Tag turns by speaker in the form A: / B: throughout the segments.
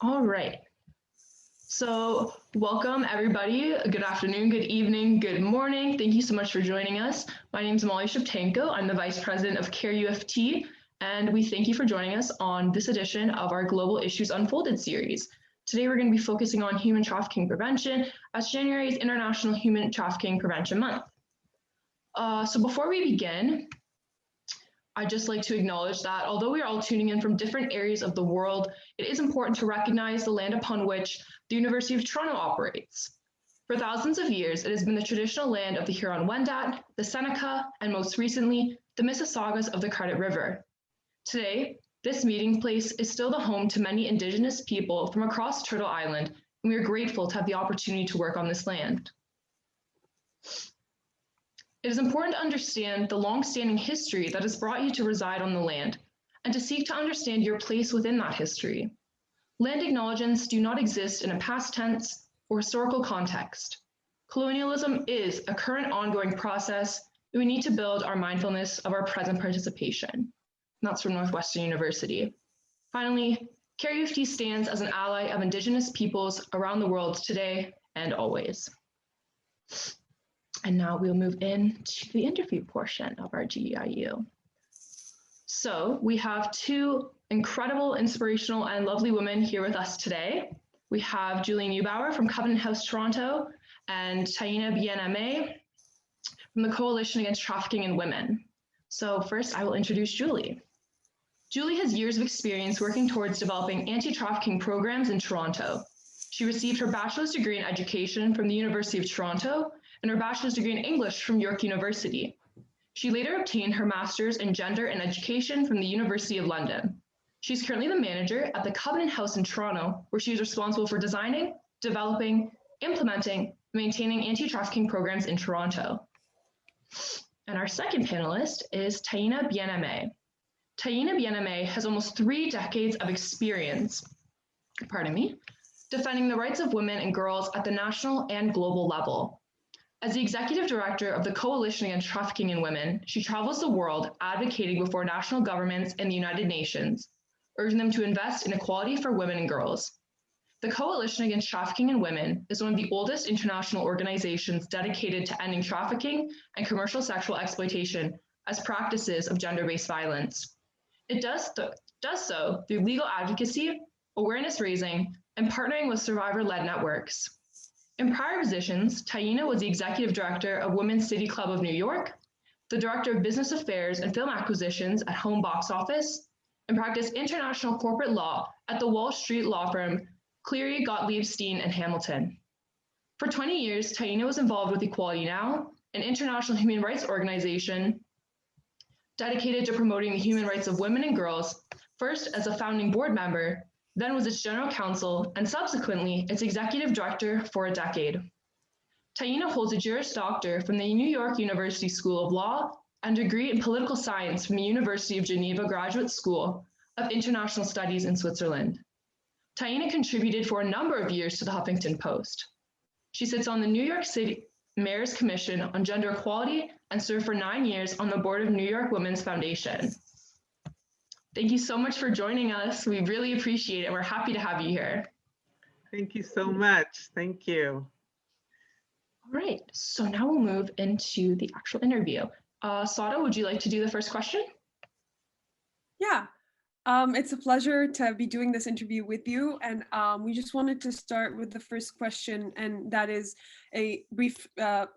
A: All right. So welcome everybody. Good afternoon, good evening, good morning. Thank you so much for joining us. My name is Molly Shevchenko. I'm the Vice President of CARE UFT, and we thank you for joining us on this edition of our Global Issues Unfolded series. Today we're going to be focusing on human trafficking prevention as January is International Human Trafficking Prevention Month. So before we begin, I'd just like to acknowledge that although we are all tuning in from different areas of the world, it is important to recognize the land upon which the University of Toronto operates. For thousands of years, it has been the traditional land of the Huron-Wendat, the Seneca, and most recently, the Mississaugas of the Credit River. Today, this meeting place is still the home to many Indigenous people from across Turtle Island, and we are grateful to have the opportunity to work on this land. It is important to understand the long-standing history that has brought you to reside on the land and to seek to understand your place within that history. Land acknowledgements do not exist in a past tense or historical context. Colonialism is a current ongoing process, and we need to build our mindfulness of our present participation. And that's from Northwestern University. Finally, CARE UFT stands as an ally of Indigenous peoples around the world today and always. And now we'll move into the interview portion of our GEIU. So we have two incredible, inspirational, and lovely women here with us today. We have Julie Neubauer from Covenant House Toronto and Taina Bien-Aime from the Coalition Against Trafficking in Women. So first, I will introduce Julie. Julie has years of experience working towards developing anti-trafficking programs in Toronto. She received her bachelor's degree in education from the University of Toronto and her bachelor's degree in English from York University. She later obtained her master's in gender and education from the University of London. She's currently the manager at the Covenant House in Toronto, where she is responsible for designing, developing, implementing, maintaining anti-trafficking programs in Toronto. And our second panelist is Taina Bien-Aime. Taina Bien-Aime has almost 3 decades of experience, defending the rights of women and girls at the national and global level. As the executive director of the Coalition Against Trafficking in Women, she travels the world advocating before national governments and the United Nations, urging them to invest in equality for women and girls. The Coalition Against Trafficking in Women is one of the oldest international organizations dedicated to ending trafficking and commercial sexual exploitation as practices of gender-based violence. It does so through legal advocacy, awareness raising, and partnering with survivor-led networks. In prior positions, Taina was the executive director of Women's City Club of New York, the director of business affairs and film acquisitions at Home Box Office, and practiced international corporate law at the Wall Street law firm Cleary, Gottlieb, Steen, and Hamilton. For 20 years, Taina was involved with Equality Now, an international human rights organization dedicated to promoting the human rights of women and girls, first as a founding board member, then was its general counsel, and subsequently its executive director for a decade. Taina holds a Juris Doctor from the New York University School of Law and a degree in political science from the University of Geneva Graduate School of International Studies in Switzerland. Taina contributed for a number of years to the Huffington Post. She sits on the New York City Mayor's Commission on Gender Equality and served for 9 years on the board of New York Women's Foundation. Thank you so much for joining us. We really appreciate it. We're happy to have you here.
B: Thank you so much. Thank you.
A: All right, so now we'll move into the actual interview. Sada, would you like to do the first question?
C: Yeah, it's a pleasure to be doing this interview with you. And we just wanted to start with the first question, and that is a brief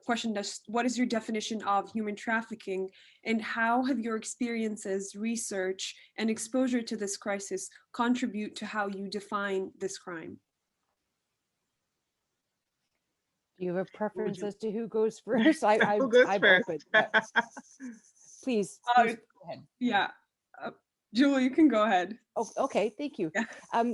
C: question. What is your definition of human trafficking, and how have your experiences, research, and exposure to this crisis contribute to how you define this crime?
D: Do you have a preference as to who goes first?
B: Who goes first?
D: Open, please go ahead.
C: Yeah. Julie, you can go ahead.
D: Oh, okay, thank you.
C: Yeah.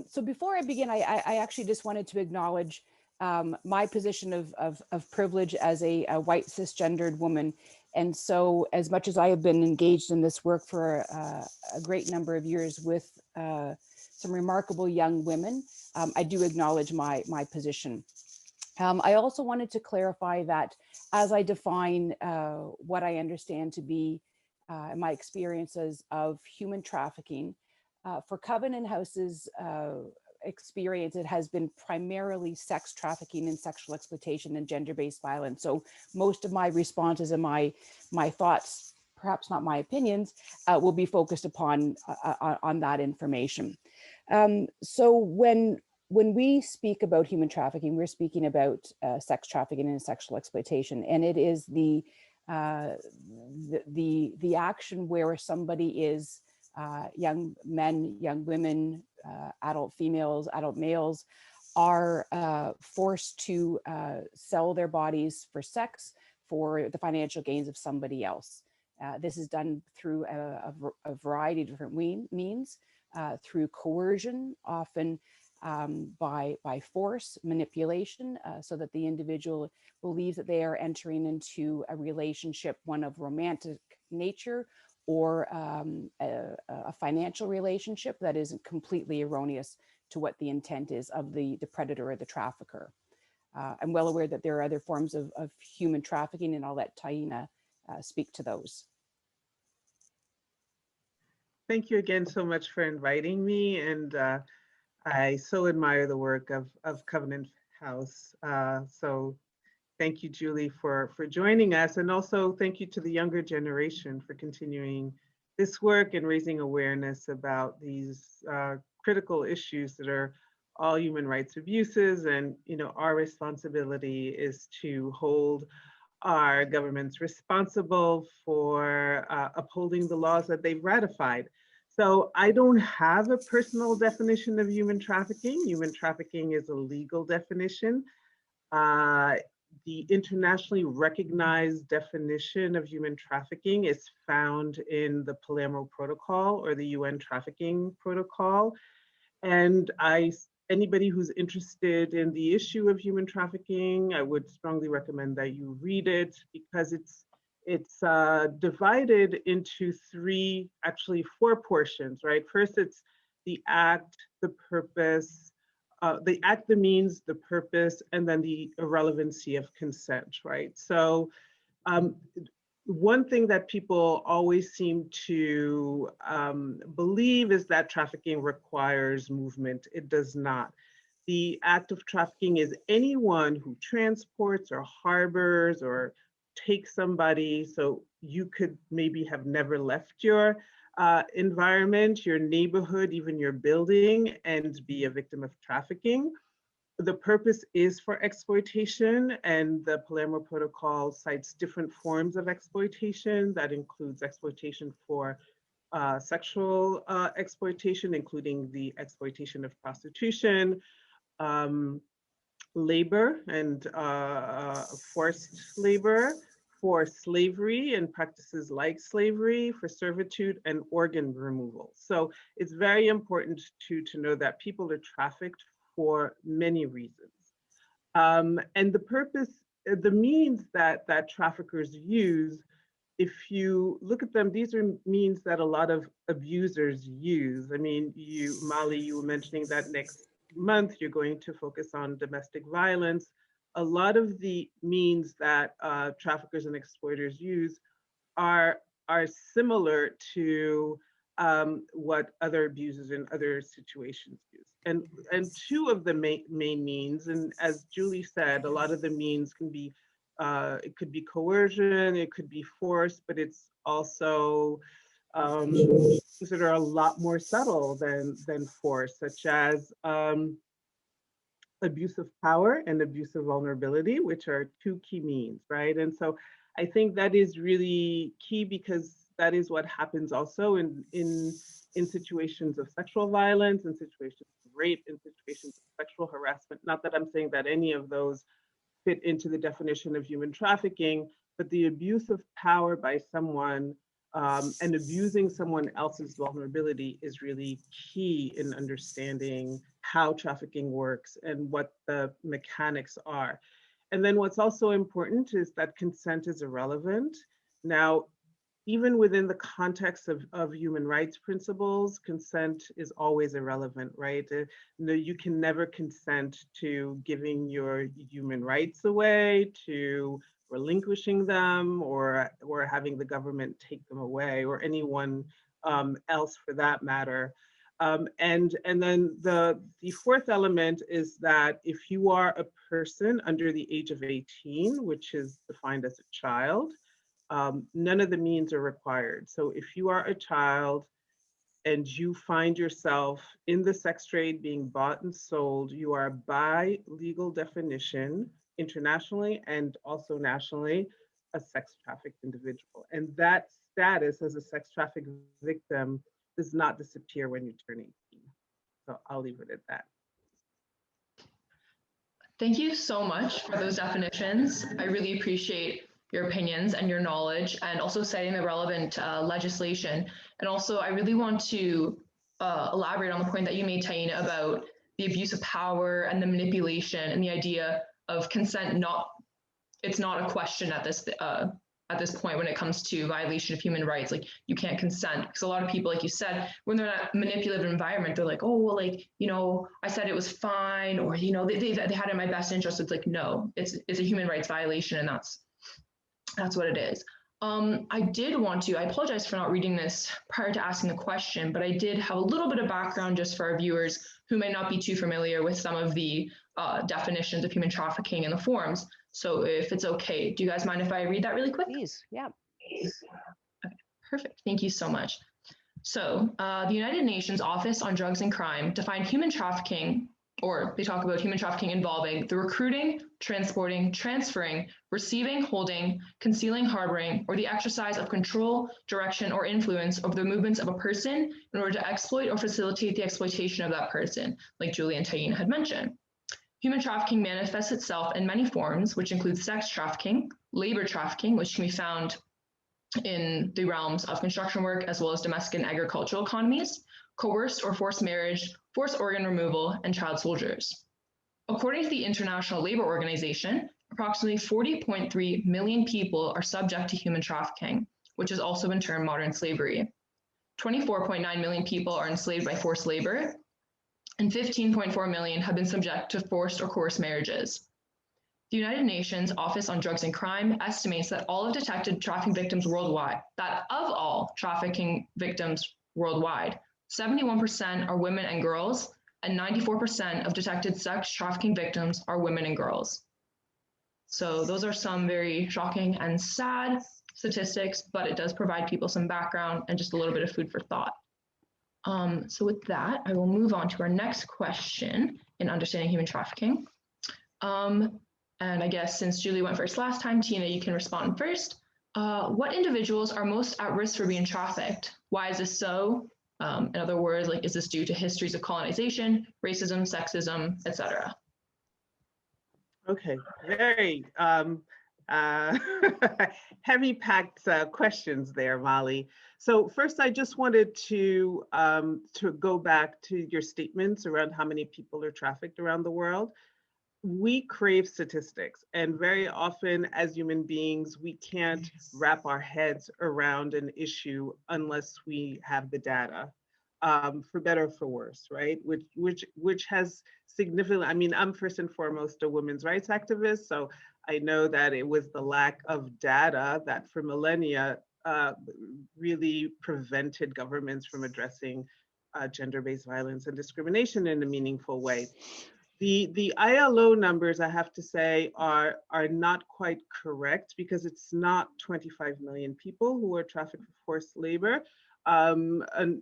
D: So before I begin, I actually just wanted to acknowledge my position of privilege as a white cisgendered woman. And so as much as I have been engaged in this work for a great number of years with some remarkable young women, I do acknowledge my position. I also wanted to clarify that as I define what I understand to be my experiences of human trafficking, for Covenant House's experience, it has been primarily sex trafficking and sexual exploitation and gender-based violence. So most of my responses and my thoughts, perhaps not my opinions, will be focused upon on that information. So when we speak about human trafficking, we're speaking about sex trafficking and sexual exploitation, and it is the action where somebody is young men, young women, adult females, adult males are forced to sell their bodies for sex for the financial gains of somebody else. This is done through a variety of different means, through coercion, often by force, manipulation, so that the individual believes that they are entering into a relationship, one of romantic nature, or a financial relationship that is completely erroneous to what the intent is of the predator or the trafficker. I'm well aware that there are other forms of human trafficking, and I'll let Taina speak to those.
B: Thank you again so much for inviting me, and I so admire the work of Covenant House. So thank you, Julie, for joining us, and also thank you to the younger generation for continuing this work and raising awareness about these critical issues that are all human rights abuses. And our responsibility is to hold our governments responsible for upholding the laws that they've ratified. So I don't have a personal definition of human trafficking. Human trafficking is a legal definition. The internationally recognized definition of human trafficking is found in the Palermo Protocol, or the UN Trafficking Protocol. And anybody who's interested in the issue of human trafficking, I would strongly recommend that you read it, because it's divided into four portions, right? First, it's the act, the purpose, the act, the means, the purpose, and then the irrelevancy of consent, right? So one thing that people always seem to believe is that trafficking requires movement. It does not. The act of trafficking is anyone who transports or harbors or takes somebody. So you could maybe have never left your environment, your neighborhood, even your building, and be a victim of trafficking. The purpose is for exploitation, and the Palermo Protocol cites different forms of exploitation. That includes exploitation for sexual exploitation, including the exploitation of prostitution, labor and forced labor, for slavery and practices like slavery, for servitude, and organ removal. So it's very important to know that people are trafficked for many reasons. And the purpose, the means that traffickers use, if you look at them, these are means that a lot of abusers use. I mean, Molly, you were mentioning that next month you're going to focus on domestic violence. A lot of the means that traffickers and exploiters use are similar to what other abusers in other situations use. And two of the main means, and as Julie said, a lot of the means can be, it could be coercion, it could be force, but it's also things that are a lot more subtle than force, such as abuse of power and abuse of vulnerability, which are two key means, right? And so I think that is really key, because that is what happens also in situations of sexual violence, in situations of rape, in situations of sexual harassment. Not that I'm saying that any of those fit into the definition of human trafficking, but the abuse of power by someone and abusing someone else's vulnerability is really key in understanding how trafficking works and what the mechanics are. And then what's also important is that consent is irrelevant. Now, even within the context of human rights principles, consent is always irrelevant, right? You can never consent to giving your human rights away, to relinquishing them, or having the government take them away, or anyone else for that matter. And then the fourth element is that if you are a person under the age of 18, which is defined as a child, none of the means are required. So if you are a child and you find yourself in the sex trade being bought and sold, you are by legal definition, internationally and also nationally, a sex trafficked individual. And that status as a sex trafficked victim does not disappear when you turn 18. So I'll leave it at that.
A: Thank you so much for those definitions. I really appreciate your opinions and your knowledge, and also citing the relevant legislation. And also, I really want to elaborate on the point that you made, Taina, about the abuse of power and the manipulation and the idea of consent. It's not a question at this point when it comes to violation of human rights. Like, you can't consent, because a lot of people, like you said, when they're in a manipulative environment, they're like, oh, well, like, you know, I said it was fine, or, you know, they had it in my best interest. It's like, no, it's a human rights violation, and that's what it is. I apologize for not reading this prior to asking the question, but I did have a little bit of background just for our viewers who may not be too familiar with some of the definitions of human trafficking in the forms. So if it's okay, do you guys mind if I read that really quick?
D: Please, yeah.
A: Okay, perfect. Thank you so much. So the United Nations Office on Drugs and Crime defined human trafficking, or they talk about human trafficking involving the recruiting, transporting, transferring, receiving, holding, concealing, harboring, or the exercise of control, direction, or influence over the movements of a person in order to exploit or facilitate the exploitation of that person, like Julie and Taina had mentioned. Human trafficking manifests itself in many forms, which include sex trafficking, labor trafficking, which can be found in the realms of construction work as well as domestic and agricultural economies, coerced or forced marriage, forced organ removal, and child soldiers. According to the International Labor Organization, approximately 40.3 million people are subject to human trafficking, which has also been termed modern slavery. 24.9 million people are enslaved by forced labor, and 15.4 million have been subject to forced or coerced marriages. The United Nations Office on Drugs and Crime estimates that all of detected trafficking victims worldwide, that of all trafficking victims worldwide, 71% are women and girls, and 94% of detected sex trafficking victims are women and girls. So those are some very shocking and sad statistics, but it does provide people some background and just a little bit of food for thought. So with that, I will move on to our next question in understanding human trafficking. And I guess since Julie went first last time, Taina, you can respond first. What individuals are most at risk for being trafficked? Why is this so? In other words, like, is this due to histories of colonization, racism, sexism, etc.?
B: Okay, very heavy-packed questions there, Molly. So first, I just wanted to go back to your statements around how many people are trafficked around the world. We crave statistics, and very often as human beings, we can't wrap our heads around an issue unless we have the data, for better or for worse, right? Which has significantly, I mean, I'm first and foremost a women's rights activist, so I know that it was the lack of data that for millennia really prevented governments from addressing gender-based violence and discrimination in a meaningful way. The ILO numbers, I have to say, are not quite correct, because it's not 25 million people who are trafficked for forced labor. And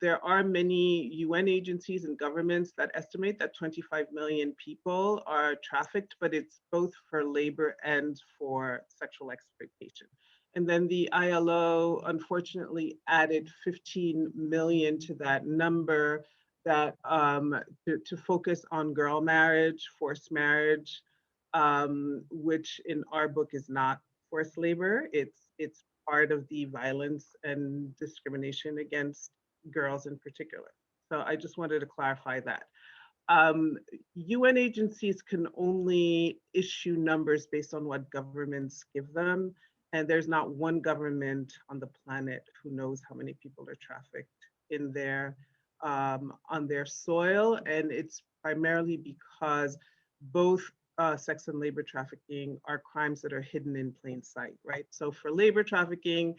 B: there are many UN agencies and governments that estimate that 25 million people are trafficked, but it's both for labor and for sexual exploitation. And then the ILO unfortunately added 15 million to that number, that to focus on girl marriage, forced marriage, which in our book is not forced labor. It's part of the violence and discrimination against girls in particular. So I just wanted to clarify that. UN agencies can only issue numbers based on what governments give them. And there's not one government on the planet who knows how many people are trafficked in their on their soil, and it's primarily because both sex and labor trafficking are crimes that are hidden in plain sight, right? So for labor trafficking,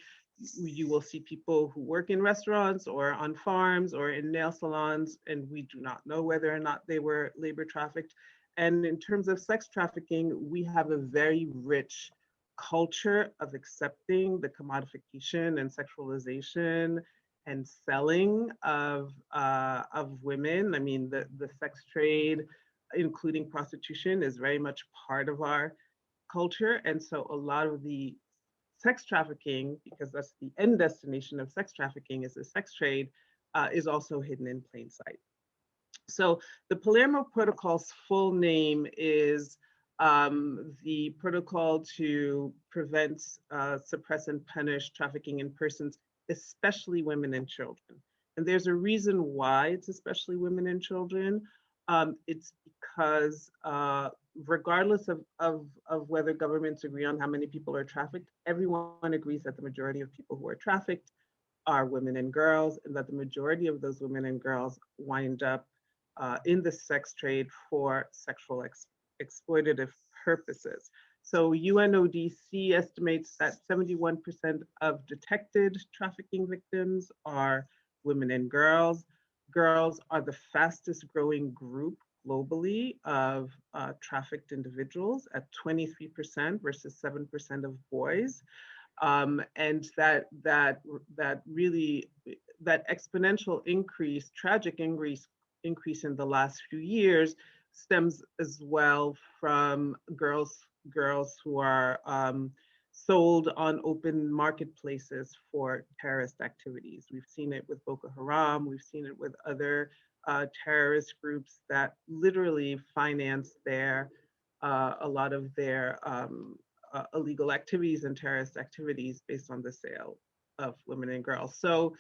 B: you will see people who work in restaurants or on farms or in nail salons, and we do not know whether or not they were labor trafficked. And in terms of sex trafficking, we have a very rich culture of accepting the commodification and sexualization and selling of women. I mean, the sex trade, including prostitution, is very much part of our culture. And so a lot of the sex trafficking, because that's the end destination of sex trafficking, is the sex trade, is also hidden in plain sight. So the Palermo Protocol's full name is the Protocol to Prevent, Suppress, and Punish Trafficking in Persons, especially women and children. And there's a reason why it's especially women and children. It's because regardless of whether governments agree on how many people are trafficked, everyone agrees that the majority of people who are trafficked are women and girls, and that the majority of those women and girls wind up in the sex trade for sexual exploitative purposes. So UNODC estimates that 71% of detected trafficking victims are women and girls. Girls are the fastest growing group globally of trafficked individuals at 23% versus 7% of boys. And that exponential increase, tragic increase in the last few years stems as well from girls who are sold on open marketplaces for terrorist activities. We've seen it with Boko Haram, we've seen it with other terrorist groups that literally finance a lot of their illegal activities and terrorist activities based on the sale of women and girls. So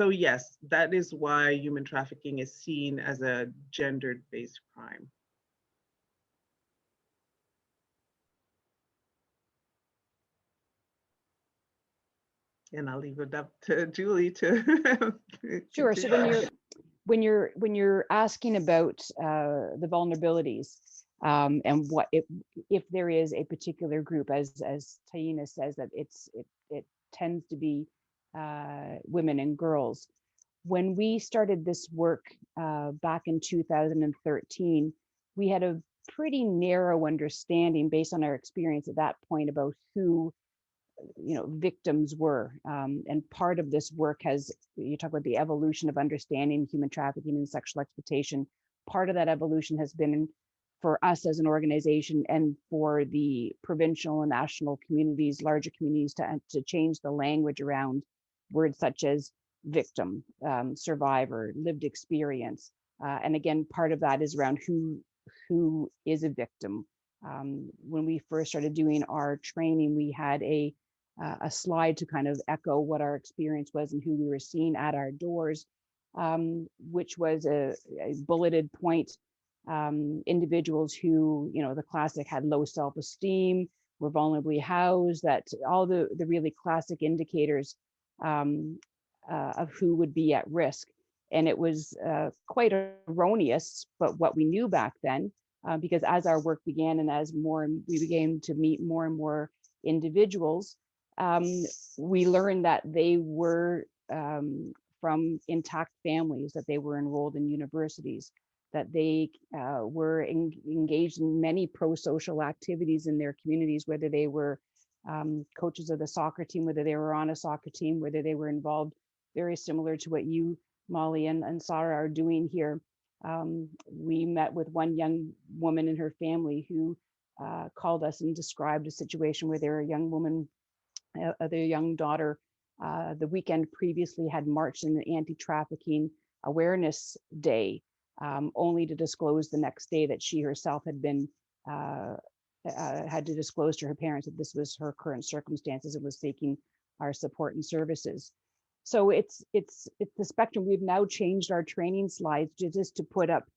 B: yes, that is why human trafficking is seen as a gendered-based crime. And I'll leave it up to Julie to.
D: Sure. So when you're asking about the vulnerabilities and what if there is a particular group, as Taina says, that it tends to be women and girls. When we started this work back in 2013, we had a pretty narrow understanding based on our experience at that point about who victims were. And part of this work you talk about the evolution of understanding human trafficking and sexual exploitation. Part of that evolution has been for us as an organization and for the provincial and national communities, larger communities, to change the language around words such as victim, survivor, lived experience. And again, part of that is around who is a victim. When we first started doing our training, we had a slide to kind of echo what our experience was and who we were seeing at our doors, which was a bulleted point. Individuals who, the classic had low self-esteem, were vulnerably housed, that all the really classic indicators of who would be at risk. And it was quite erroneous, but what we knew back then, because as our work began and as we began to meet more and more individuals, we learned that they were from intact families, that they were enrolled in universities, that they were engaged in many pro-social activities in their communities, whether they were coaches of the soccer team, whether they were on a soccer team, whether they were involved, very similar to what you, Molly, and Sarah are doing here. We met with one young woman and her family who called us and described a situation where their young woman, their young daughter, the weekend previously had marched in an anti-trafficking awareness day, only to disclose the next day that she herself had been had to disclose to her parents that this was her current circumstances and was seeking our support and services. So it's the spectrum. We've now changed our training slides just to put up,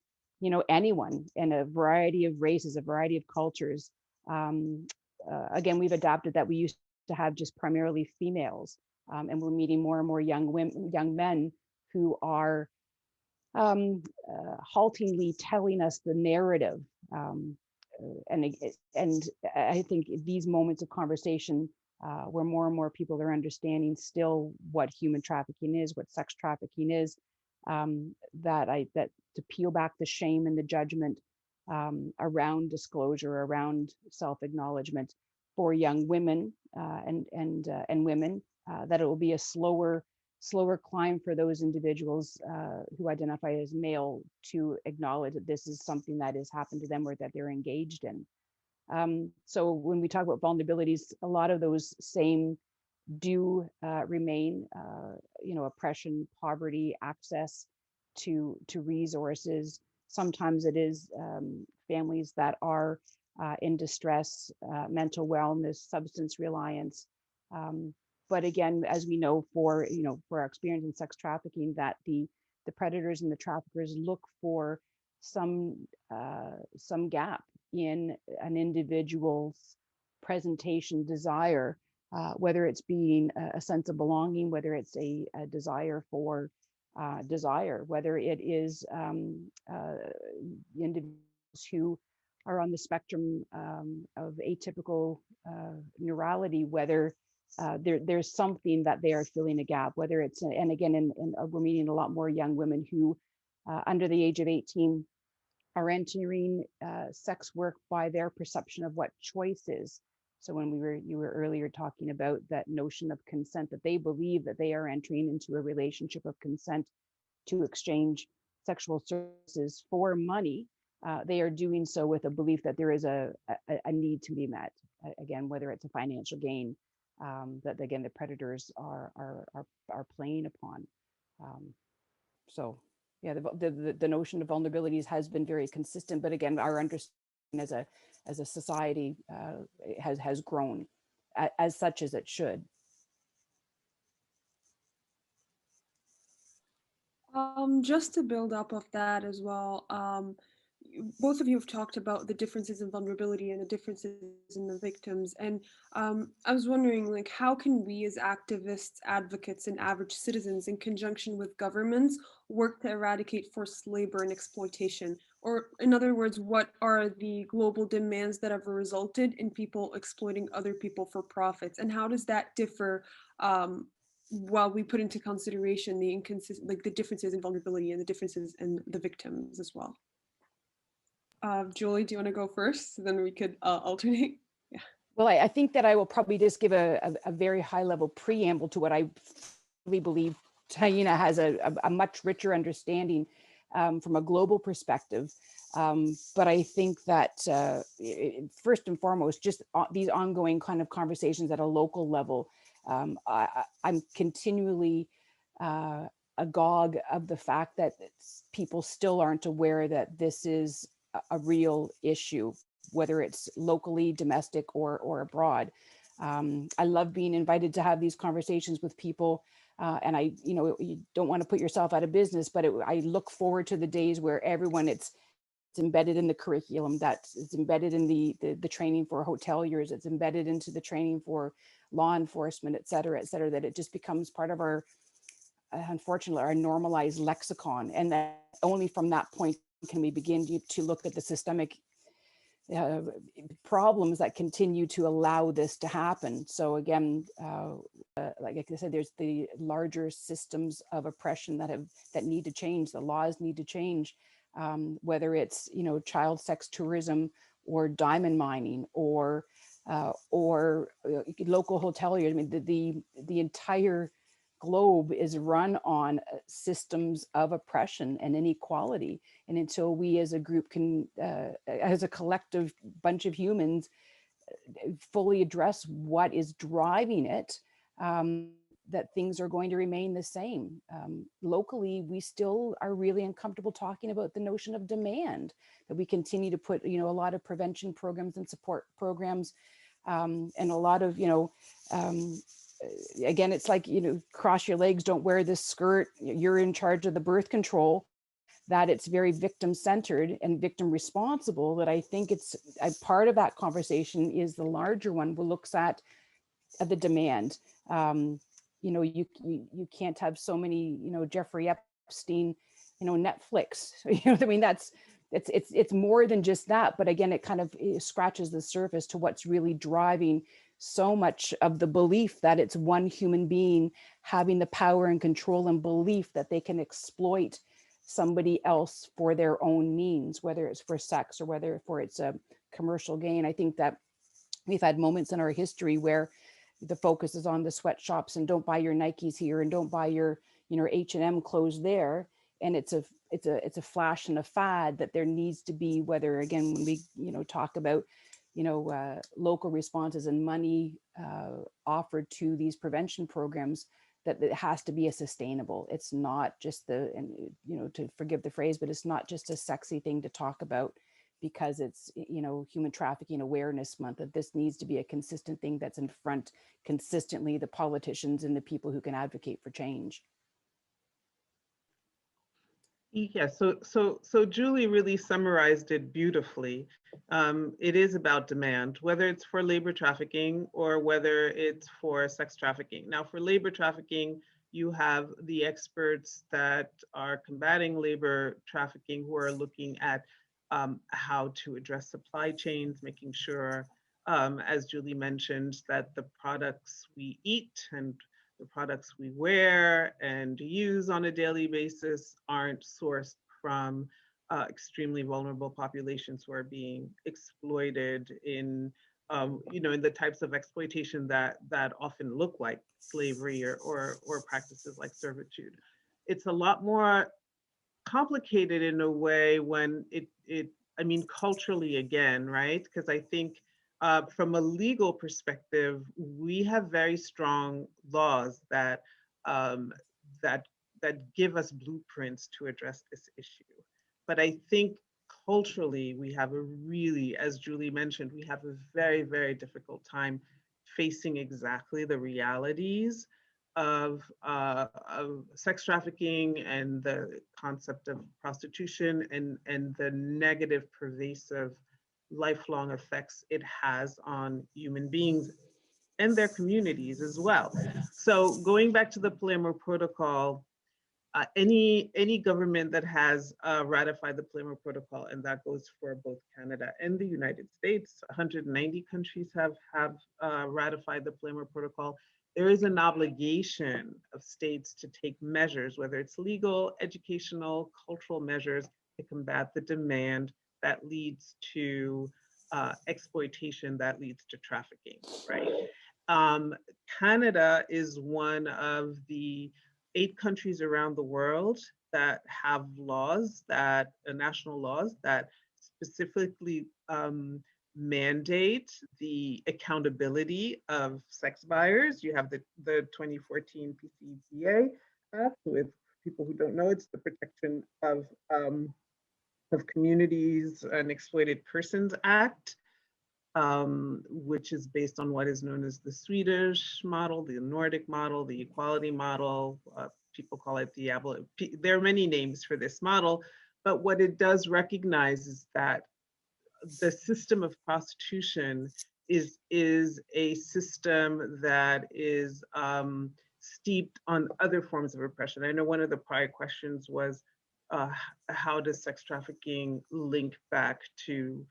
D: anyone in a variety of races, a variety of cultures. Again, we've adapted that. We used to have just primarily females, and we're meeting more and more young men who are haltingly telling us the narrative. And I think these moments of conversation where more and more people are understanding still what human trafficking is, what sex trafficking is, that to peel back the shame and the judgment around disclosure, around self-acknowledgement for young women and women, that it will be a slower climb for those individuals who identify as male to acknowledge that this is something that has happened to them or that they're engaged in. So when we talk about vulnerabilities, a lot of those same do remain, oppression, poverty, access to resources. Sometimes it is families that are in distress, mental wellness, substance reliance. But again, as we know, for our experience in sex trafficking, that the predators and the traffickers look for some gap in an individual's presentation desire, whether it's being a sense of belonging, whether it's a desire for desire, whether it is individuals who are on the spectrum of atypical neurality, whether there's something that they are filling a gap, whether it's, and again, we're meeting a lot more young women who under the age of 18 are entering sex work by their perception of what choice is. So when you were earlier talking about that notion of consent, that they believe that they are entering into a relationship of consent to exchange sexual services for money, they are doing so with a belief that there is a need to be met. Again, whether it's a financial gain that again the predators are playing upon. So yeah, the notion of vulnerabilities has been very consistent, but again, our understanding as a society has grown as such as it should.
C: Just to build up of that as well, both of you have talked about the differences in vulnerability and the differences in the victims. And I was wondering, like, how can we as activists, advocates, and average citizens in conjunction with governments work to eradicate forced labor and exploitation? Or in other words, what are the global demands that have resulted in people exploiting other people for profits? And how does that differ while we put into consideration the the differences in vulnerability and the differences in the victims as well? Julie, do you want to go first? Then we could alternate. Yeah.
D: Well, I think that I will probably just give a very high level preamble to what I really believe Taina has a much richer understanding from a global perspective. But I think that first and foremost, just these ongoing kind of conversations at a local level, I'm continually agog of the fact that people still aren't aware that this is a real issue, whether it's locally, domestic, or abroad. I love being invited to have these conversations with people, and you don't want to put yourself out of business, but I look forward to the days where everyone it's embedded in the curriculum, that it's embedded in the training for hoteliers, it's embedded into the training for law enforcement, et cetera, that it just becomes part of our, unfortunately, our normalized lexicon. And that only from that point can we begin to look at the systemic problems that continue to allow this to happen. So again, like I said, there's the larger systems of oppression that need to change. The laws need to change, whether it's child sex tourism or diamond mining or local hoteliers. I mean, the entire globe is run on systems of oppression and inequality. And until we as a group can, as a collective bunch of humans, fully address what is driving it, that things are going to remain the same. Locally, we still are really uncomfortable talking about the notion of demand, that we continue to put, a lot of prevention programs and support programs, and a lot of, again, it's like, cross your legs, don't wear this skirt, you're in charge of the birth control, that it's very victim centered and victim responsible. That I think it's a part of that conversation is the larger one, who looks at the demand. You can't have so many, Jeffrey Epstein, Netflix, I mean, it's more than just that. But again, it kind of scratches the surface to what's really driving so much of the belief that it's one human being having the power and control and belief that they can exploit somebody else for their own means, whether it's for sex or whether for it's a commercial gain. I think that we've had moments in our history where the focus is on the sweatshops and don't buy your Nikes here and don't buy your, H&M clothes there. And it's a flash and a fad that there needs to be, whether again, when we, talk about, local responses and money offered to these prevention programs, that it has to be a sustainable. It's not just to forgive the phrase, but it's not just a sexy thing to talk about because it's, Human Trafficking Awareness Month, that this needs to be a consistent thing that's in front consistently, the politicians and the people who can advocate for change.
B: Yeah, so Julie really summarized it beautifully. It is about demand, whether it's for labor trafficking or whether it's for sex trafficking. Now, for labor trafficking, you have the experts that are combating labor trafficking who are looking at how to address supply chains, making sure, as Julie mentioned, that the products we eat and the products we wear and use on a daily basis aren't sourced from extremely vulnerable populations who are being exploited in, in the types of exploitation that often look like slavery or practices like servitude. It's a lot more complicated in a way when culturally again, right? Because I think from a legal perspective, we have very strong laws that that give us blueprints to address this issue. But I think culturally, we have a really, as Julie mentioned, we have a very, very difficult time facing exactly the realities of sex trafficking and the concept of prostitution and the negative, pervasive, lifelong effects it has on human beings and their communities as well. So going back to the Palermo Protocol, any government that has ratified the Palermo Protocol, and that goes for both Canada and the United States, 190 countries have ratified the Palermo Protocol. There is an obligation of states to take measures, whether it's legal, educational, cultural measures, to combat the demand that leads to exploitation, that leads to trafficking, right? Canada is one of the 8 countries around the world that have laws, national laws that specifically mandate the accountability of sex buyers. You have the 2014 PCDA Act. With people who don't know, it's the Protection of Communities and Exploited Persons Act, which is based on what is known as the Swedish model, the Nordic model, the equality model. People call it the there are many names for this model, but what it does recognize is that the system of prostitution is a system that is steeped on other forms of oppression. I know one of the prior questions was, how does sex trafficking link back to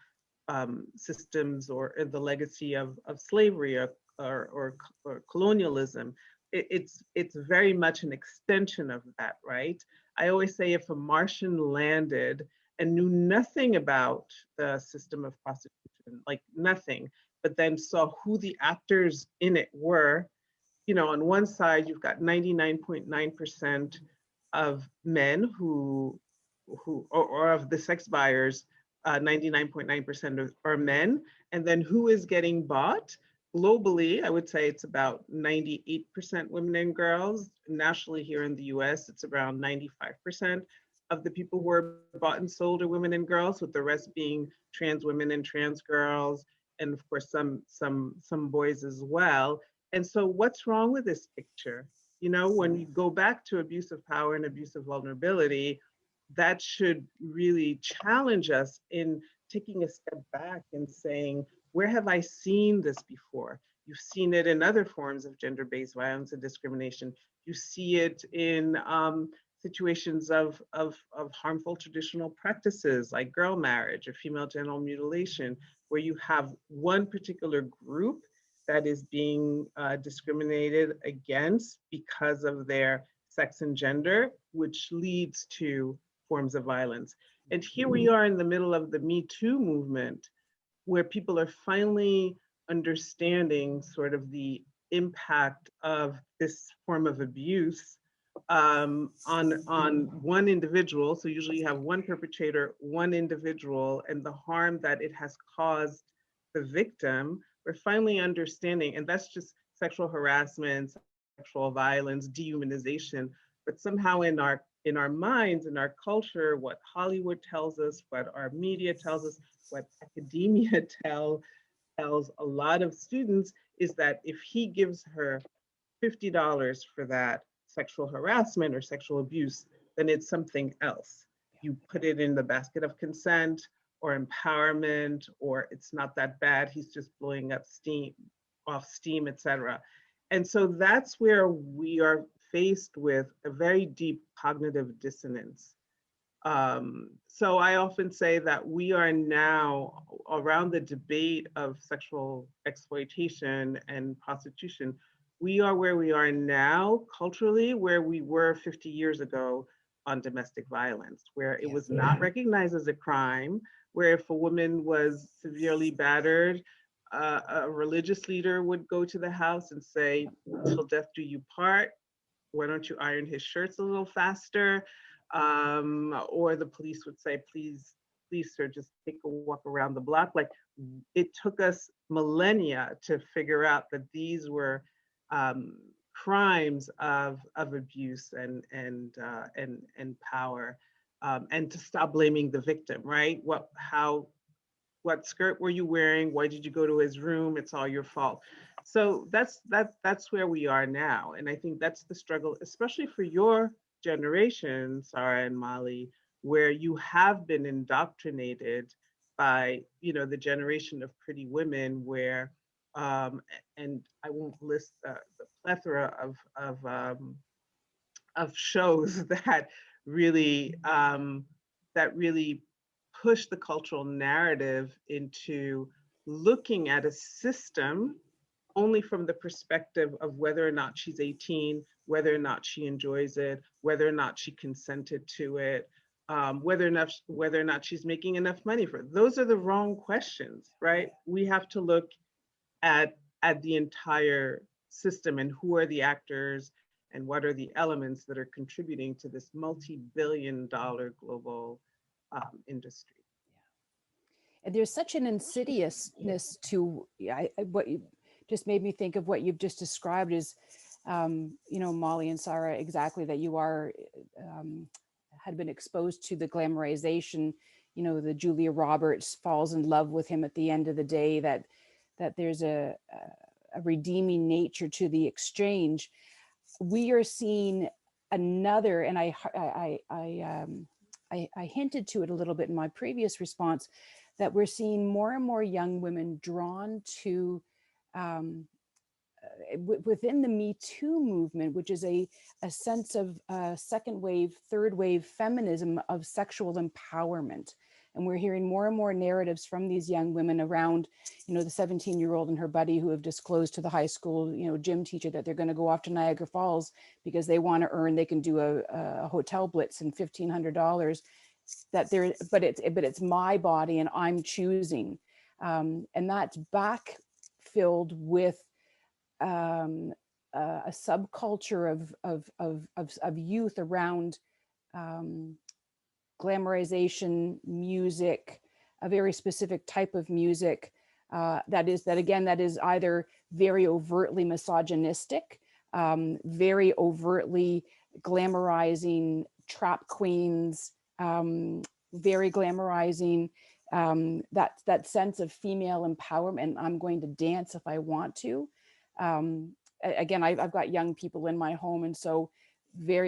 B: systems or the legacy of slavery or colonialism? It's very much an extension of that, right? I always say if a Martian landed and knew nothing about the system of prostitution, like nothing, but then saw who the actors in it were, on one side, you've got 99.9% of men who or of the sex buyers, 99.9% are men. And then who is getting bought? Globally, I would say it's about 98% women and girls. Nationally here in the US, it's around 95% of the people who are bought and sold are women and girls, with the rest being trans women and trans girls, and of course some boys as well. And so what's wrong with this picture? When you go back to abuse of power and abuse of vulnerability, that should really challenge us in taking a step back and saying, where have I seen this before? You've seen it in other forms of gender-based violence and discrimination. You see it in situations of harmful traditional practices like girl marriage or female genital mutilation, where you have one particular group that is being discriminated against because of their sex and gender, which leads to forms of violence. And here we are in the middle of the Me Too movement, where people are finally understanding sort of the impact of this form of abuse on one individual. So usually you have one perpetrator, one individual, and the harm that it has caused the victim. We're finally understanding, and that's just sexual harassment, sexual violence, dehumanization. But somehow in our minds, in our culture, what Hollywood tells us, what our media tells us, what academia tells a lot of students is that if he gives her $50 for that sexual harassment or sexual abuse, then it's something else. You put it in the basket of consent or empowerment, or it's not that bad, he's just blowing up steam, etc. And so that's where we are faced with a very deep cognitive dissonance. So I often say that we are now around the debate of sexual exploitation and prostitution. We are where we are now culturally, where we were 50 years ago on domestic violence, where it was not recognized as a crime, where if a woman was severely battered, a religious leader would go to the house and say, "Till death do you part. Why don't you iron his shirts a little faster?" Or the police would say, please, sir, just take a walk around the block. Like, it took us millennia to figure out that these were crimes of abuse and power, and to stop blaming the victim, right? What skirt were you wearing? Why did you go to his room? It's all your fault. So that's where we are now. And I think that's the struggle, especially for your generation, Sarah and Molly, where you have been indoctrinated by, the generation of pretty women where, and I won't list the plethora of shows that really push the cultural narrative into looking at a system only from the perspective of whether or not she's 18, whether or not she enjoys it, whether or not she consented to it, whether or not she's making enough money for it. Those are the wrong questions, right? We have to look at the entire system and who are the actors and what are the elements that are contributing to this multi-billion-dollar global industry.
D: And there's such an insidiousness to what you just made me think of. What you've just described is, Molly and Sarah, exactly, that you are had been exposed to the glamorization. The Julia Roberts falls in love with him at the end of the day. That there's a redeeming nature to the exchange. We are seeing another, and I hinted to it a little bit in my previous response, that we're seeing more and more young women drawn to within the Me Too movement, which is a sense of second wave, third wave feminism of sexual empowerment. And we're hearing more and more narratives from these young women around, the 17-year-old and her buddy who have disclosed to the high school, gym teacher that they're going to go off to Niagara Falls because they want to earn, they can do a hotel blitz and $1,500. But it's my body and I'm choosing, and that's backfilled with a subculture of youth around glamorization music, a very specific type of music that is either very overtly misogynistic, very overtly glamorizing trap queens, very glamorizing that sense of female empowerment. I'm going to dance if I want to. Again, I've got young people in my home, and so we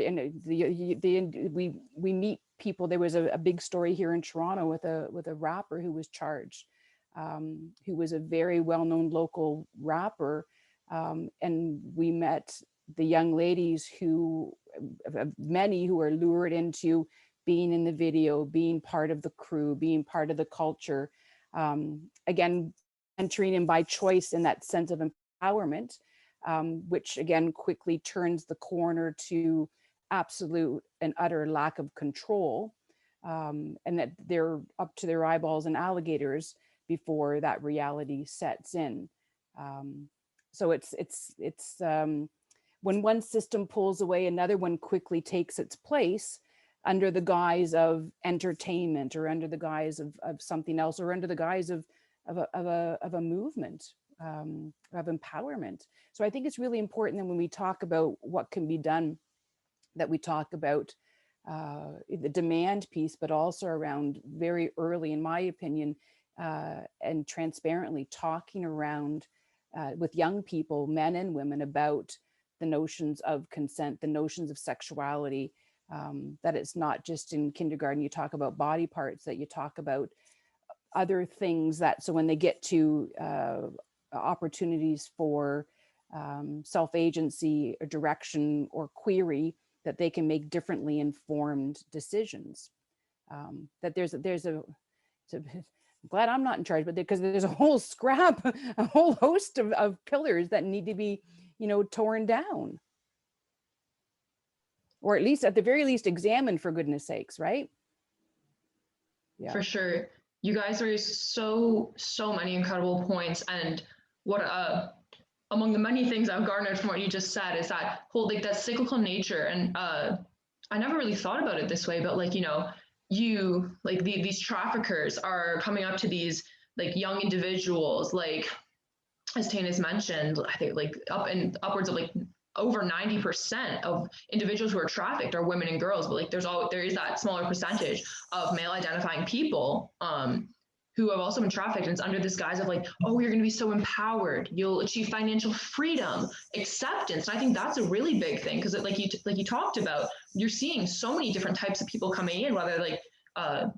D: meet people. There was a big story here in Toronto with a rapper who was charged, who was a very well-known local rapper, and we met the young ladies many who are lured into being in the video, being part of the crew, being part of the culture, again, entering in by choice in that sense of empowerment, which again quickly turns the corner to absolute and utter lack of control, and that they're up to their eyeballs in alligators before that reality sets in. So it's when one system pulls away, another one quickly takes its place under the guise of entertainment, or under the guise of something else, or under the guise of a movement, of empowerment. So I think it's really important that when we talk about what can be done, that we talk about the demand piece, but also around very early, in my opinion, and transparently talking around with young people, men and women, about the notions of consent, the notions of sexuality, that it's not just in kindergarten you talk about body parts, that you talk about other things, that so when they get to opportunities for self-agency or direction or query, that they can make differently informed decisions. That there's a I'm glad I'm not in charge, but because there's a whole scrap, a whole host of pillars that need to be, torn down, or at least, at the very least, examined, for goodness sakes, right? Yeah,
A: for sure. You guys raised so many incredible points, and what among the many things I've garnered from what you just said is that whole like that cyclical nature. And I never really thought about it this way, but like you like these traffickers are coming up to these like young individuals, like as Taina's mentioned, I think like upwards of like over 90% of individuals who are trafficked are women and girls, but like there is that smaller percentage of male identifying people who have also been trafficked, and it's under this guise of like, oh, you're going to be so empowered, you'll achieve financial freedom, acceptance. And I think that's a really big thing, because like you talked about, you're seeing so many different types of people coming in, whether like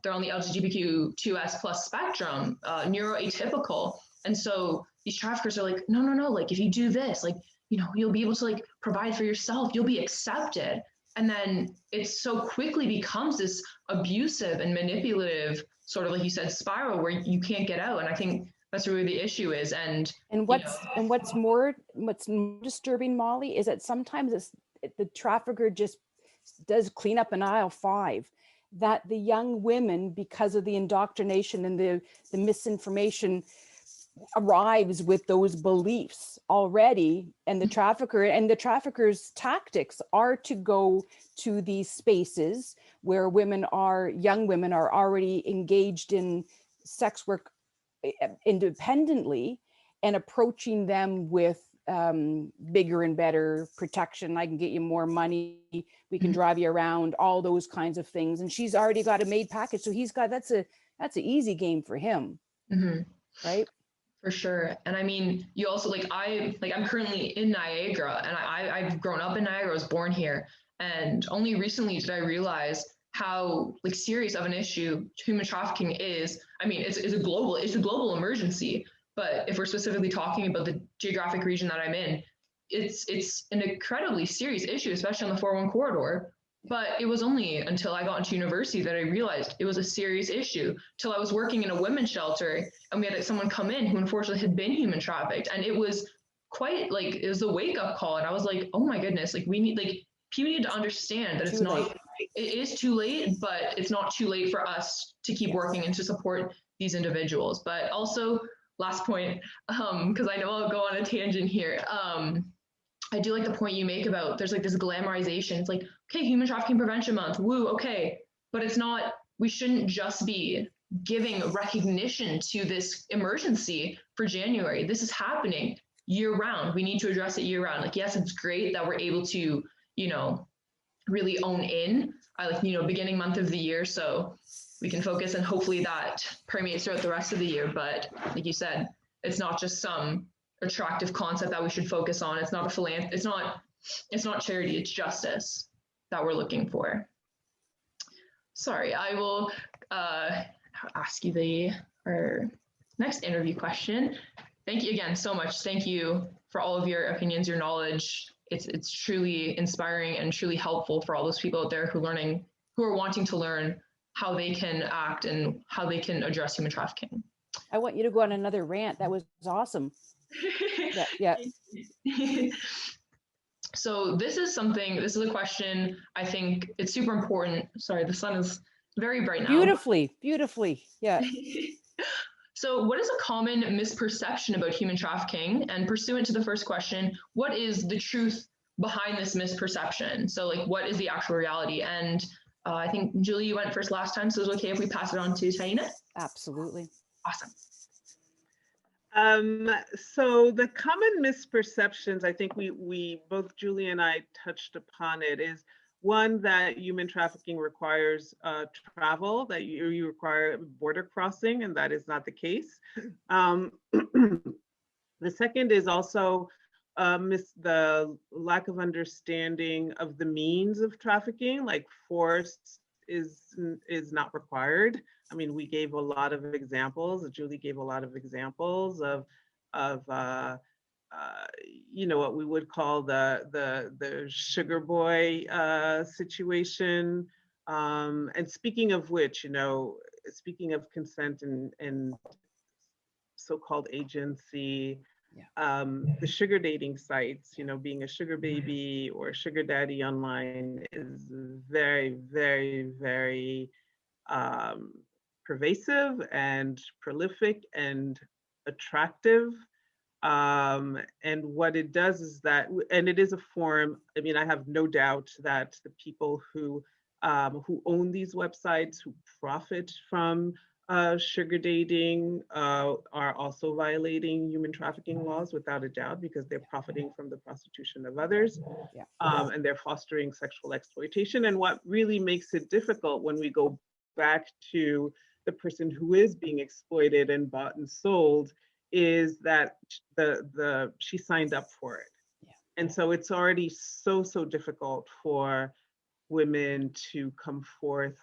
A: they're on the LGBTQ2S plus spectrum, neuroatypical. And so these traffickers are like, no, like if you do this, like, you'll be able to like provide for yourself, you'll be accepted. And then it so quickly becomes this abusive and manipulative sort of, like you said, spiral where you can't get out. And I think that's really the issue is. And
D: what's more disturbing, Molly, is that sometimes the trafficker just does clean up in aisle 5, that the young women, because of the indoctrination and the misinformation, arrives with those beliefs already, and the trafficker's tactics are to go to these spaces where young women are already engaged in sex work independently, and approaching them with bigger and better protection. I can get you more money, we can drive you around, all those kinds of things. And she's already got a made package, so that's an easy game for him.
A: Mm-hmm.
D: Right?
A: For sure. And I mean, you also I'm currently in Niagara, and I've grown up in Niagara, I was born here. And only recently did I realize how like serious of an issue human trafficking is. I mean, it's a global emergency, but if we're specifically talking about the geographic region that I'm in, it's an incredibly serious issue, especially on the 401 corridor. But it was only until I got into university that I realized it was a serious issue, till I was working in a women's shelter, and we had someone come in who unfortunately had been human trafficked. And it was quite like, it was a wake up call. And I was like, oh my goodness, like people need to understand that it is too late, but it's not too late for us to keep working and to support these individuals. But also, last point, because I know I'll go on a tangent here. I do like the point you make about there's like this glamorization. It's like, okay, Human Trafficking Prevention Month, woo, okay. But it's not, we shouldn't just be giving recognition to this emergency for January. This is happening year round. We need to address it year round. Like, yes, it's great that we're able to, really own in, beginning month of the year. So we can focus, and hopefully that permeates throughout the rest of the year. But like you said, it's not just some attractive concept that we should focus on. It's not it's not charity, it's justice that we're looking for. Sorry, I will ask you our next interview question. Thank you again so much. Thank you for all of your opinions, your knowledge. It's truly inspiring and truly helpful for all those people out there who are wanting to learn how they can act and how they can address human trafficking.
D: I want you to go on another rant. That was awesome. Yeah.
A: So this is a question, I think it's super important. Sorry, the sun is very bright now.
D: Beautifully. Yeah.
A: So what is a common misperception about human trafficking? And pursuant to the first question, what is the truth behind this misperception? So like, what is the actual reality? And I think, Julie, you went first last time, so it's okay if we pass it on to Taina?
D: Absolutely.
A: Awesome.
B: So the common misperceptions, I think we both Julie and I touched upon it, is one, that human trafficking requires travel, that you require border crossing, and that is not the case. The second is also the lack of understanding of the means of trafficking, like force is not required. I mean, we gave a lot of examples. Julie gave a lot of examples of you know, what we would call the sugar boy situation. And speaking of which, you know, speaking of consent and so-called agency, the sugar dating sites, you know, being a sugar baby or a sugar daddy online is very, very, very pervasive and prolific and attractive. And what it does is that, and it is a form, I mean, I have no doubt that the people who own these websites, who profit from sugar dating, are also violating human trafficking laws without a doubt, because they're profiting from the prostitution of others.
D: Yeah.
B: And they're fostering sexual exploitation. And what really makes it difficult when we go back to the person who is being exploited and bought and sold is that she signed up for it.
D: Yeah.
B: And so it's already so difficult for women to come forth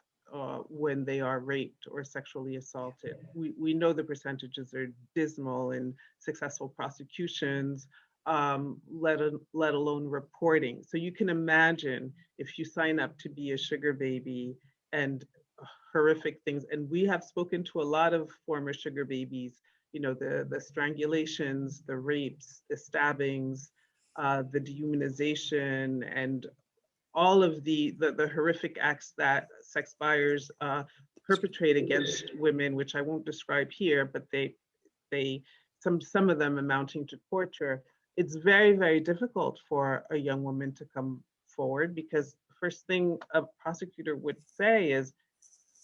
B: when they are raped or sexually assaulted. We know the percentages are dismal in successful prosecutions, let alone reporting. So you can imagine if you sign up to be a sugar baby and horrific things. And we have spoken to a lot of former sugar babies, you know, the strangulations, the rapes, the stabbings, the dehumanization, and all of the horrific acts that sex buyers perpetrate against women, which I won't describe here, but some of them amounting to torture. It's very, very difficult for a young woman to come forward, because the first thing a prosecutor would say is,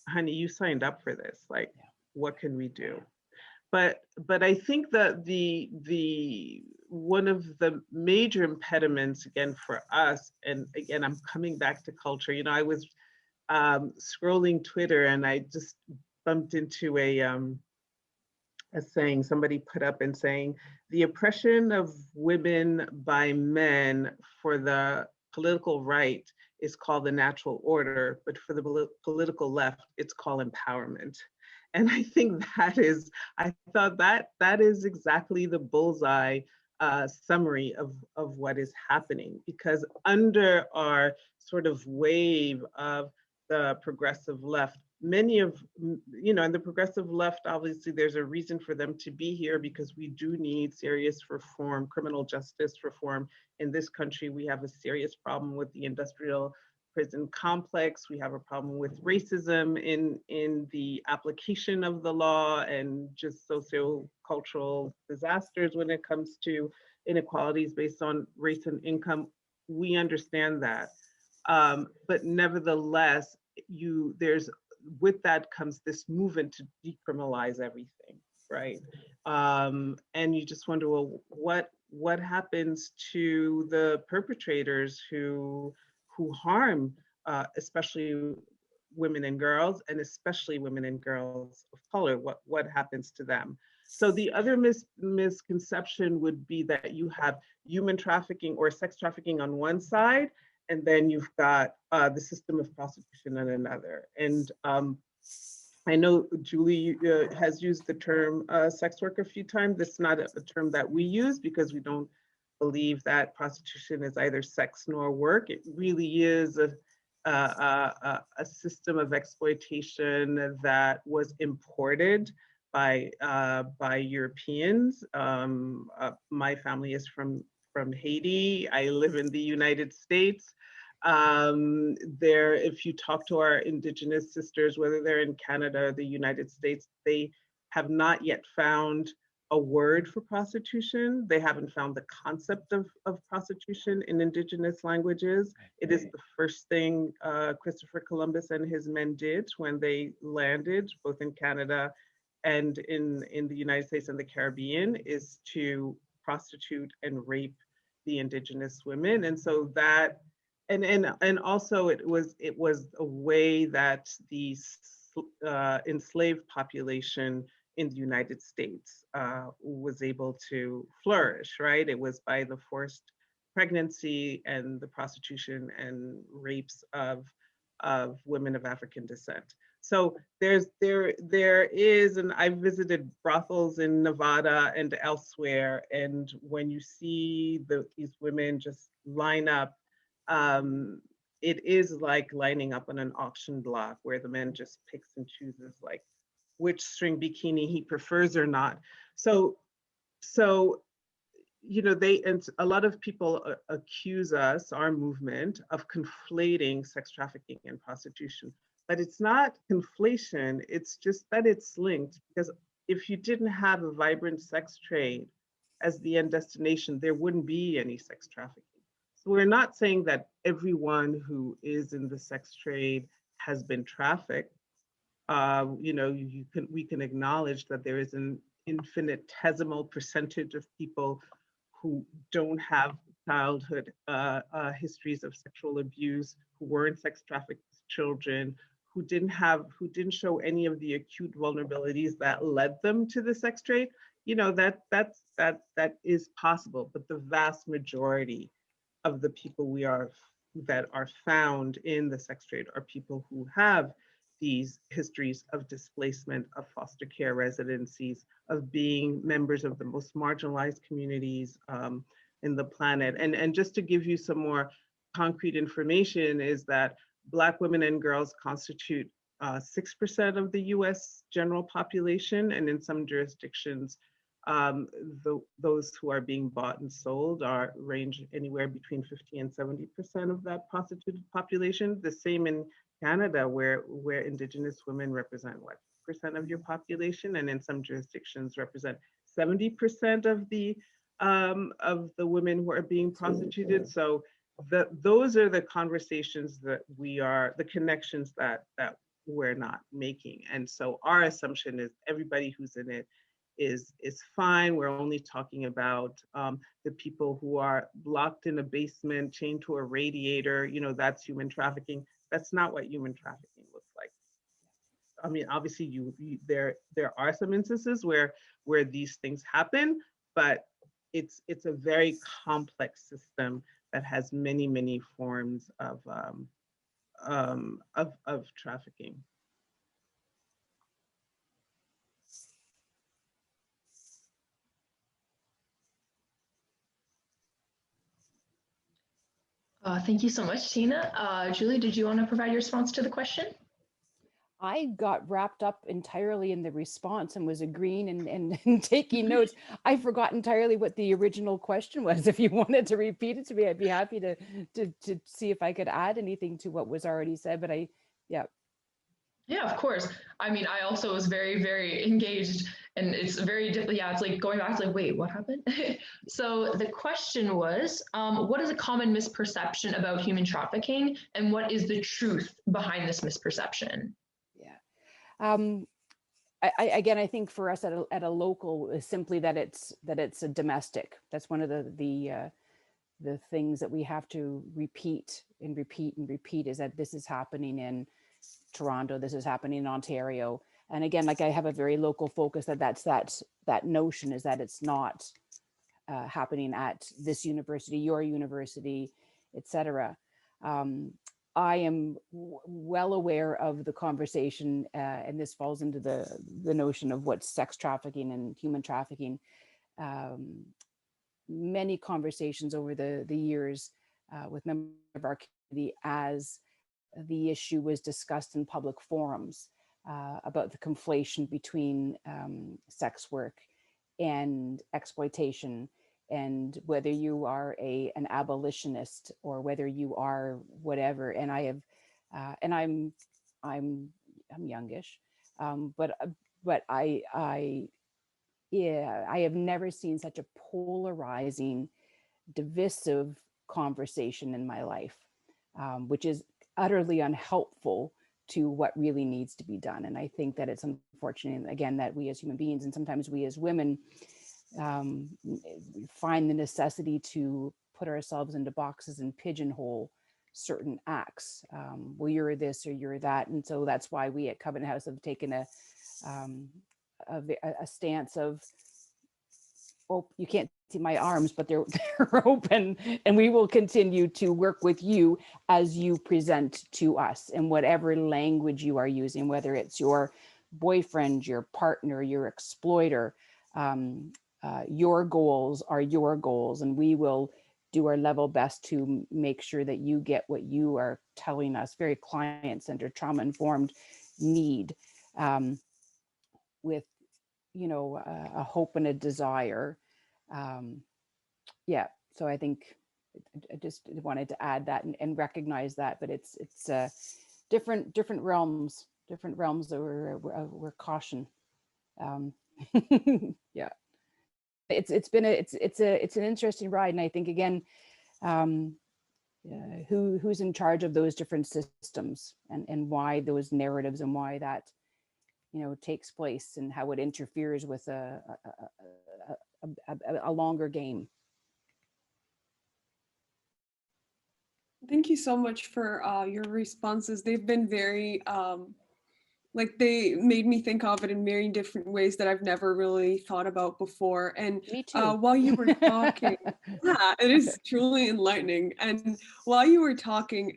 B: honey, you signed up for this. Like, what can we do? But I think that the one of the major impediments, again, for us, and again, I'm coming back to culture. You know, I was scrolling Twitter and I just bumped into a saying somebody put up and saying, the oppression of women by men for the political right is called the natural order, but for the political left, it's called empowerment. And I think I thought that is exactly the bullseye summary of what is happening, because under our sort of wave of the progressive left, many of, you know, and the progressive left, obviously there's a reason for them to be here, because we do need serious reform, criminal justice reform. In this country, we have a serious problem with the industrial prison complex. We have a problem with racism in the application of the law, and just socio-cultural disasters when it comes to inequalities based on race and income. We understand that. But nevertheless, with that comes this movement to decriminalize everything, right? And you just wonder, well, what happens to the perpetrators who harm, especially women and girls, and especially women and girls of color? What happens to them? So the other misconception would be that you have human trafficking or sex trafficking on one side, and then you've got the system of prostitution on another. And I know Julie has used the term sex work a few times. That's not a term that we use, because we don't believe that prostitution is either sex nor work. It really is a system of exploitation that was imported by Europeans. My family is from Haiti. I live in the United States. If you talk to our Indigenous sisters, whether they're in Canada or the United States, they have not yet found a word for prostitution. They haven't found the concept of prostitution in Indigenous languages. It is the first thing Christopher Columbus and his men did when they landed, both in Canada and in the United States and the Caribbean, is to prostitute and rape the Indigenous women. And so that, and also it was a way that the enslaved population in the United States was able to flourish, right? It was by the forced pregnancy and the prostitution and rapes of women of African descent. So there is, and I've visited brothels in Nevada and elsewhere, and when you see these women just line up, it is like lining up on an auction block where the man just picks and chooses like which string bikini he prefers or not. So you know, and a lot of people accuse us, our movement, of conflating sex trafficking and prostitution. But it's not conflation, it's just that it's linked, because if you didn't have a vibrant sex trade as the end destination, there wouldn't be any sex trafficking. So we're not saying that everyone who is in the sex trade has been trafficked. You know, we can acknowledge that there is an infinitesimal percentage of people who don't have childhood histories of sexual abuse, who weren't sex trafficked children, who didn't show any of the acute vulnerabilities that led them to the sex trade. You know, that is possible, but the vast majority of the people that are found in the sex trade are people who have these histories of displacement, of foster care residencies, of being members of the most marginalized communities in the planet. And just to give you some more concrete information is that Black women and girls constitute 6% of the US general population, and in some jurisdictions, those who are being bought and sold range anywhere between 50 and 70% of that prostituted population. The same in Canada, where Indigenous women represent what, percent of your population, and in some jurisdictions represent 70% of the women who are being prostituted. So those are the conversations that the connections that we're not making. And so our assumption is everybody who's in it is fine. We're only talking about the people who are locked in a basement, chained to a radiator. You know, that's human trafficking. That's not what human trafficking looks like. I mean, obviously, there are some instances where these things happen, but it's a very complex system that has many forms of trafficking.
A: Thank you so much, Tina. Julie, did you want to provide your response to the question?
D: I got wrapped up entirely in the response and was agreeing and taking notes. I forgot entirely what the original question was. If you wanted to repeat it to me, I'd be happy to see if I could add anything to what was already said, but yeah.
A: Yeah, of course. I mean, I also was very engaged, and it's very different. Yeah, it's like going back to like, wait, what happened? So the question was, what is a common misperception about human trafficking, and what is the truth behind this misperception?
D: Yeah. Again, I think for us at a local is simply that it's a domestic. That's one of the things that we have to repeat is that this is happening in Toronto, this is happening in Ontario. And again, like I have a very local focus that notion is that it's not happening at this university, your university, etc. I am well aware of the conversation, and this falls into the notion of what sex trafficking and human trafficking. Many conversations over the years with members of our community as the issue was discussed in public forums. about the conflation between sex work and exploitation, and whether you are an abolitionist or whether you are whatever. And I have, and I'm youngish, but yeah, I have never seen such a polarizing, divisive conversation in my life, which is utterly unhelpful to what really needs to be done. And I think that it's unfortunate, again, that we as human beings, and sometimes we as women, find the necessity to put ourselves into boxes and pigeonhole certain acts. Well, you're this or you're that. And so that's why we at Covenant House have taken a stance of, oh, you can't see my arms, but they're open, and we will continue to work with you as you present to us in whatever language you are using, whether it's your boyfriend, your partner, your exploiter. Your goals are your goals, and we will do our level best to make sure that you get what you are telling us, very client-centered, trauma-informed need, with, you know, a hope and a desire. Yeah, so I think I just wanted to add that and recognize that, but it's different realms that we're caution. Yeah, it's been it's an interesting ride, and I think, again, who's in charge of those different systems, and why those narratives, and why that, you know, takes place, and how it interferes with a longer game.
C: Thank you so much for your responses. They've been very, like, they made me think of it in very different ways that I've never really thought about before. And
D: Me too.
C: while you were talking, yeah, it is truly enlightening. And while you were talking,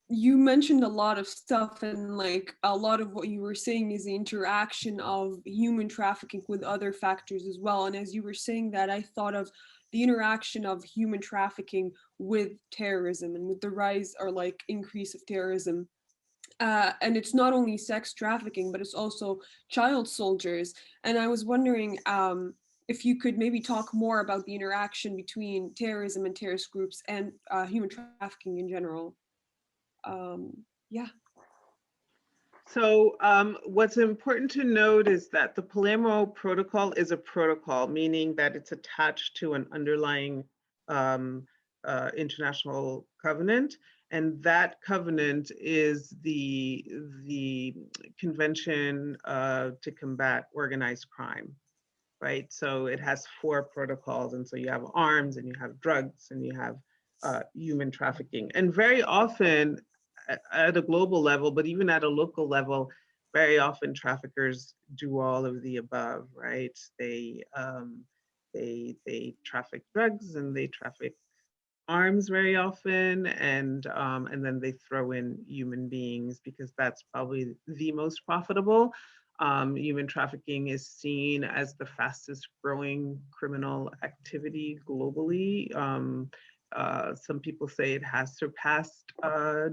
C: you mentioned a lot of stuff, and like a lot of what you were saying is the interaction of human trafficking with other factors as well. And as you were saying that, I thought of the interaction of human trafficking with terrorism, and with the rise or like increase of terrorism. And it's not only sex trafficking, but it's also child soldiers. And I was wondering if you could maybe talk more about the interaction between terrorism and terrorist groups, and human trafficking in general. Yeah.
B: So what's important to note is that the Palermo Protocol is a protocol, meaning that it's attached to an underlying international covenant. And that covenant is the Convention to Combat Organized Crime, right? So it has 4 protocols. And so you have arms, and you have drugs, and you have human trafficking. And very often, at a global level, but even at a local level, very often traffickers do all of the above, right? They traffic drugs, and they traffic arms very often, and then they throw in human beings, because that's probably the most profitable. Human trafficking is seen as the fastest growing criminal activity globally. Some people say it has surpassed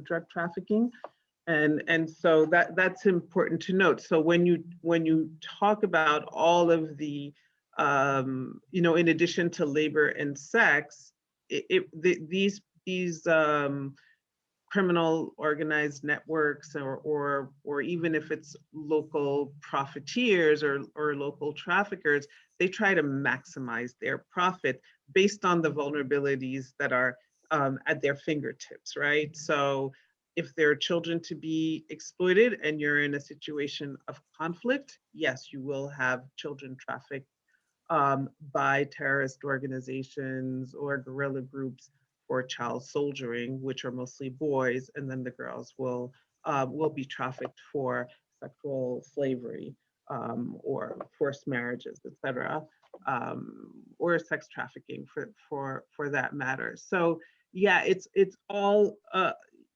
B: drug trafficking, and so that's important to note. So when you talk about all of the, you know, in addition to labor and sex, these criminal organized networks, or even if it's local profiteers or local traffickers, they try to maximize their profit based on the vulnerabilities that are at their fingertips, right? So if there are children to be exploited and you're in a situation of conflict, yes, you will have children trafficked by terrorist organizations or guerrilla groups for child soldiering, which are mostly boys, and then the girls will be trafficked for sexual slavery, or forced marriages, etc., or sex trafficking for that matter. So yeah, it's all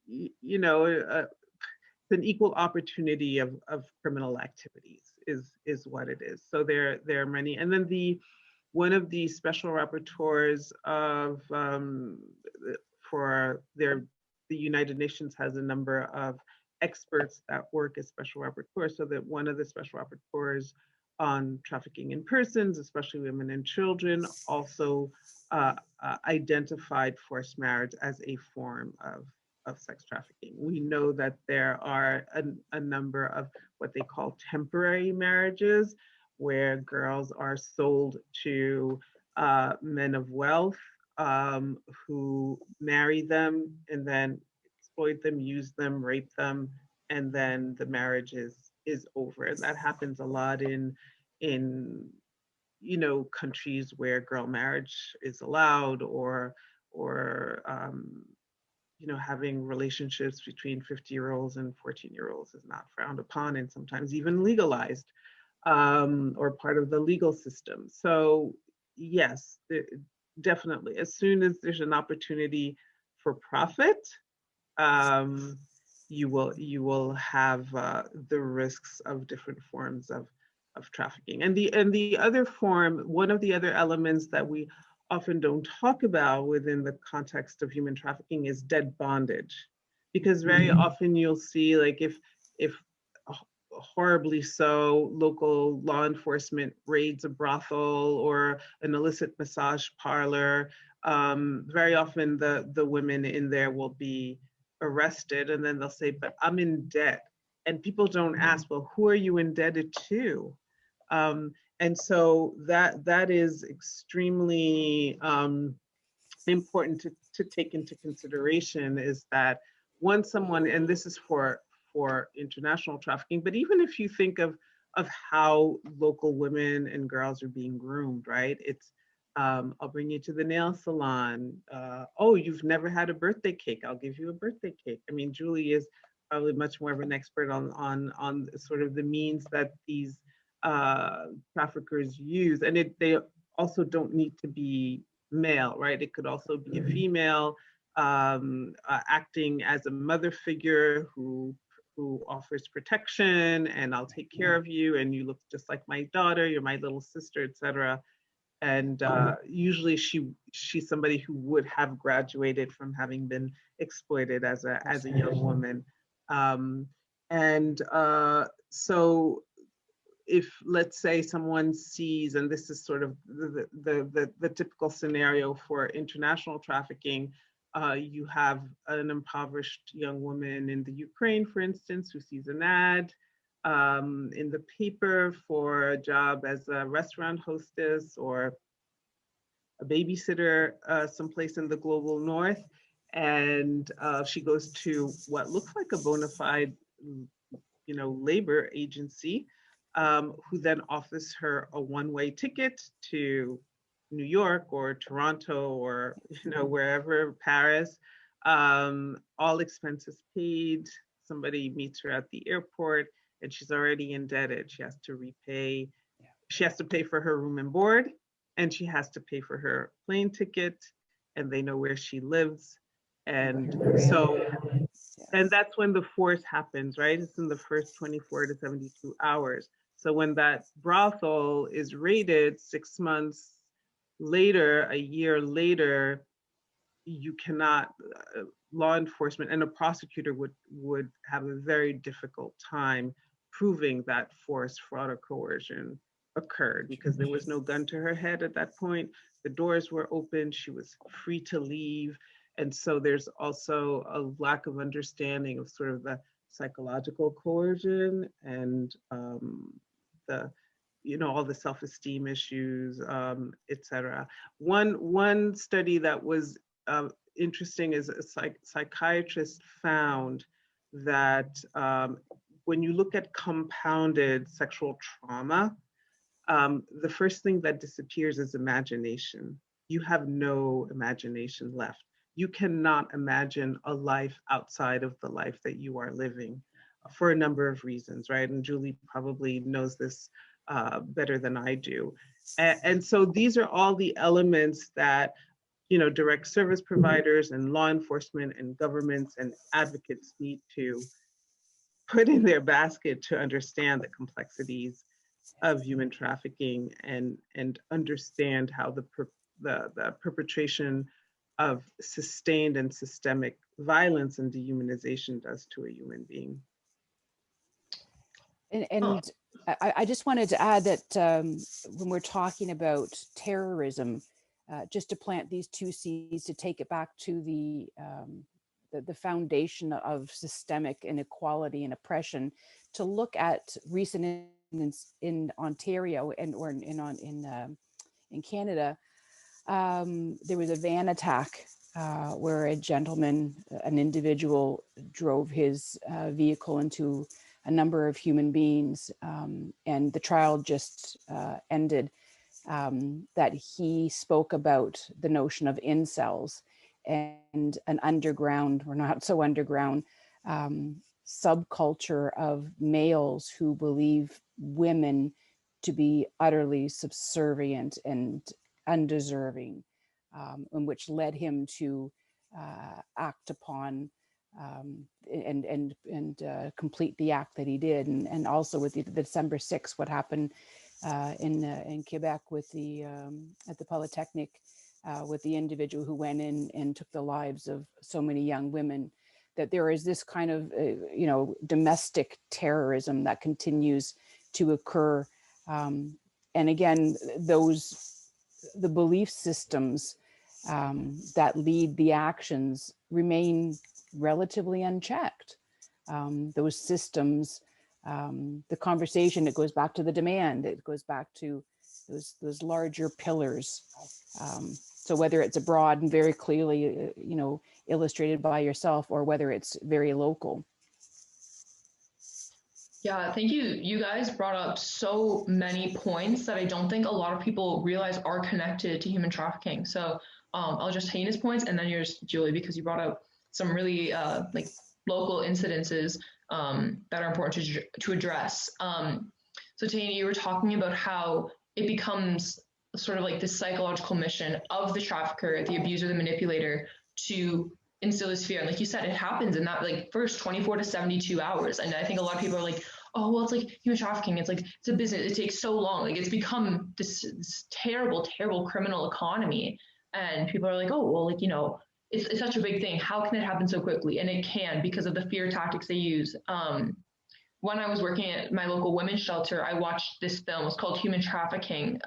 B: you know, it's an equal opportunity of criminal activities is what it is. So there are many, and then one of the special rapporteurs of the United Nations has a number of experts that work as special rapporteurs, so that one of the special rapporteurs on trafficking in persons, especially women and children, also identified forced marriage as a form of sex trafficking. We know that there are a number of what they call temporary marriages, where girls are sold to men of wealth who marry them and then exploit them, use them, rape them, and then the marriage is over. And that happens a lot in countries where girl marriage is allowed, or having relationships between 50-year-olds and 14-year-olds is not frowned upon, and sometimes even legalized, or part of the legal system. So yes, definitely, as soon as there's an opportunity for profit, you will have the risks of different forms of trafficking. And the other form, one of the other elements that we often don't talk about within the context of human trafficking is debt bondage, because very often you'll see, like, if horribly so, local law enforcement raids a brothel or an illicit massage parlor, very often the women in there will be arrested, and then they'll say, but I'm in debt. And people don't ask, well, who are you indebted to? And so that is extremely important to take into consideration, is that once someone, and this is for international trafficking, but even if you think of how local women and girls are being groomed, right? It's, I'll bring you to the nail salon. Oh, you've never had a birthday cake. I'll give you a birthday cake. I mean, Julie is probably much more of an expert on sort of the means that these traffickers use. And they also don't need to be male, right? It could also be a female acting as a mother figure who offers protection, and I'll take care of you, and you look just like my daughter, you're my little sister, etc. And usually she's somebody who would have graduated from having been exploited as a young woman. So if, let's say, someone sees, and this is sort of the typical scenario for international trafficking, you have an impoverished young woman in the Ukraine, for instance, who sees an ad in the paper for a job as a restaurant hostess or a babysitter someplace in the global north. And she goes to what looks like a bona fide, labor agency, who then offers her a one-way ticket to New York or Toronto or wherever, Paris, all expenses paid. Somebody meets her at the airport, and she's already indebted. She has to repay. She has to pay for her room and board, and she has to pay for her plane ticket, and they know where she lives. And so, and that's when the force happens, right? It's in the first 24 to 72 hours. So when that brothel is raided 6 months later, a year later, you cannot, law enforcement and a prosecutor would have a very difficult time proving that force, fraud, or coercion occurred, because there was no gun to her head at that point. The doors were open, she was free to leave. And so there's also a lack of understanding of sort of the psychological coercion and all the self-esteem issues, et cetera. One study that was interesting is a psychiatrist found that when you look at compounded sexual trauma, the first thing that disappears is imagination. You have no imagination left. You cannot imagine a life outside of the life that you are living for a number of reasons, right? And Julie probably knows this better than I do. And so these are all the elements that, direct service providers and law enforcement and governments and advocates need to put in their basket to understand the complexities of human trafficking and understand how the perpetration of sustained and systemic violence and dehumanization does to a human being.
D: And I just wanted to add that when we're talking about terrorism, just to plant these two seeds, to take it back to the foundation of systemic inequality and oppression, to look at recent incidents in Ontario or in Canada. There was a van attack where a gentleman, an individual, drove his vehicle into a number of human beings, and the trial just ended. That he spoke about the notion of incels and an underground, or not so underground, subculture of males who believe women to be utterly subservient and undeserving, and which led him to act upon and complete the act that he did, and also with the December 6th, what happened in Quebec with the at the Polytechnic with the individual who went in and took the lives of so many young women. That there is this kind of domestic terrorism that continues to occur, and again, the belief systems that lead the actions remain relatively unchecked. Those systems, the conversation, it goes back to the demand, it goes back to those larger pillars. So whether it's abroad and very clearly, illustrated by yourself, or whether it's very local.
A: Yeah, thank you. You guys brought up so many points that I don't think a lot of people realize are connected to human trafficking. So I'll just Taina's points and then yours, Julie, because you brought up some really like local incidences that are important to address. So Taina, you were talking about how it becomes sort of like this psychological mission of the trafficker, the abuser, the manipulator, to instill this fear. And like you said, it happens in that like first 24 to 72 hours. And I think a lot of people are like, oh, well, it's like human trafficking. It's like, it's a business. It takes so long. Like it's become this terrible, terrible criminal economy. And people are like, oh, well, like, it's such a big thing. How can it happen so quickly? And it can, because of the fear tactics they use. When I was working at my local women's shelter, I watched this film. It's called Human Trafficking.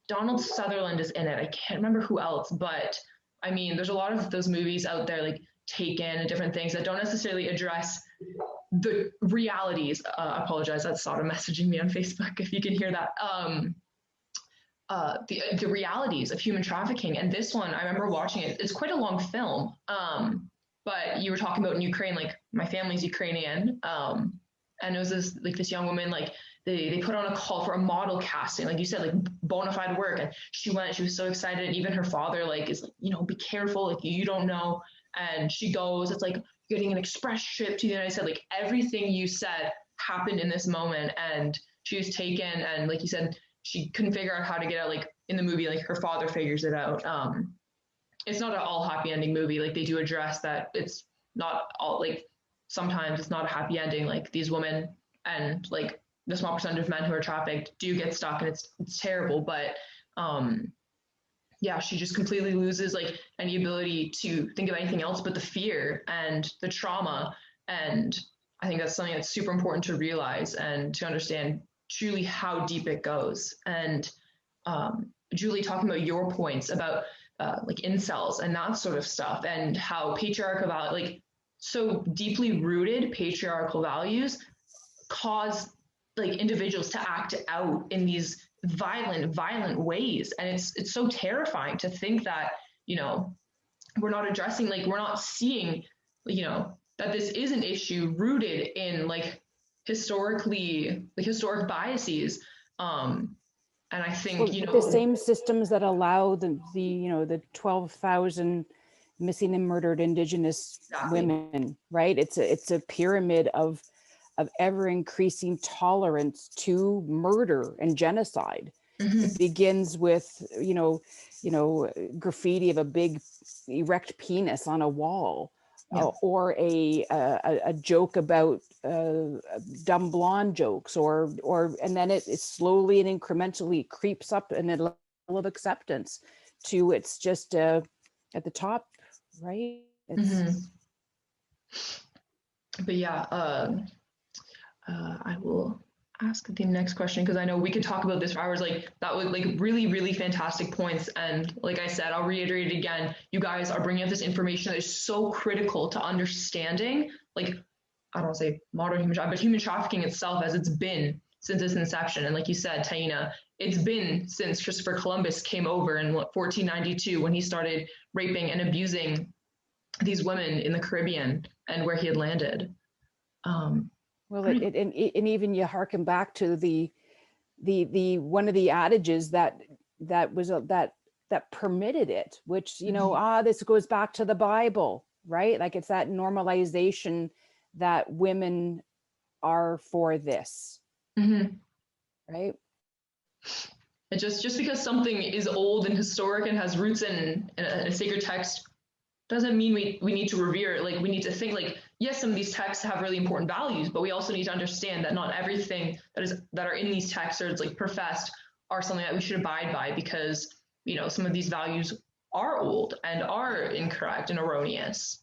A: Donald Sutherland is in it. I can't remember who else, but I mean, there's a lot of those movies out there, like Taken and different things that don't necessarily address the realities. I apologize, that's Sada messaging me on Facebook, if you can hear that. The realities of human trafficking. And this one, I remember watching it. It's quite a long film. But you were talking about in Ukraine, like my family's Ukrainian. And it was this young woman, like they put on a call for a model casting, like you said, like bona fide work. And she went, she was so excited. And even her father, like, is like, be careful, like you don't know. And she goes, it's like getting an express trip to the United States. Like everything you said happened in this moment. And she was taken. And like you said, she couldn't figure out how to get out. Like in the movie, like her father figures it out. It's not an all happy ending movie. Like they do address that it's not all, like sometimes it's not a happy ending. Like these women and like the small percentage of men who are trafficked do get stuck, and it's terrible. But yeah, she just completely loses like any ability to think of anything else but the fear and the trauma. And I think that's something that's super important to realize and to understand truly how deep it goes. And Julie, talking about your points about like incels and that sort of stuff, and how patriarchal like so deeply rooted patriarchal values cause like individuals to act out in these violent ways. And it's so terrifying to think that, we're not addressing, like we're not seeing, that this is an issue rooted in like historic biases. And I think,
D: the same systems that allow the 12,000 missing and murdered Indigenous women, right? It's a pyramid of ever increasing tolerance to murder and genocide. Mm-hmm. It begins with, graffiti of a big erect penis on a wall. Yeah. Or a joke about dumb blonde jokes, or and then it slowly and incrementally creeps up in a level of acceptance to it's just at the top, right? It's...
A: Mm-hmm. But yeah, I will ask the next question because I know we could talk about this for hours. Like that was like really, really fantastic points. And like I said, I'll reiterate it again. You guys are bringing up this information that is so critical to understanding, like, I don't want to say modern human trafficking, but human trafficking itself as it's been since its inception. And like you said, Taina, it's been since Christopher Columbus came over in 1492 when he started raping and abusing these women in the Caribbean and where he had landed.
D: Well, and even you harken back to the one of the adages that permitted it, which, you know, this goes back to the Bible, right? Like it's that normalization that women are for this, right?
A: It just because something is old and historic and has roots in a sacred text doesn't mean we need to revere it. Like we need to think like, yes, some of these texts have really important values, but we also need to understand that not everything that are in these texts or it's like professed are something that we should abide by because, you know, some of these values are old and are incorrect and erroneous.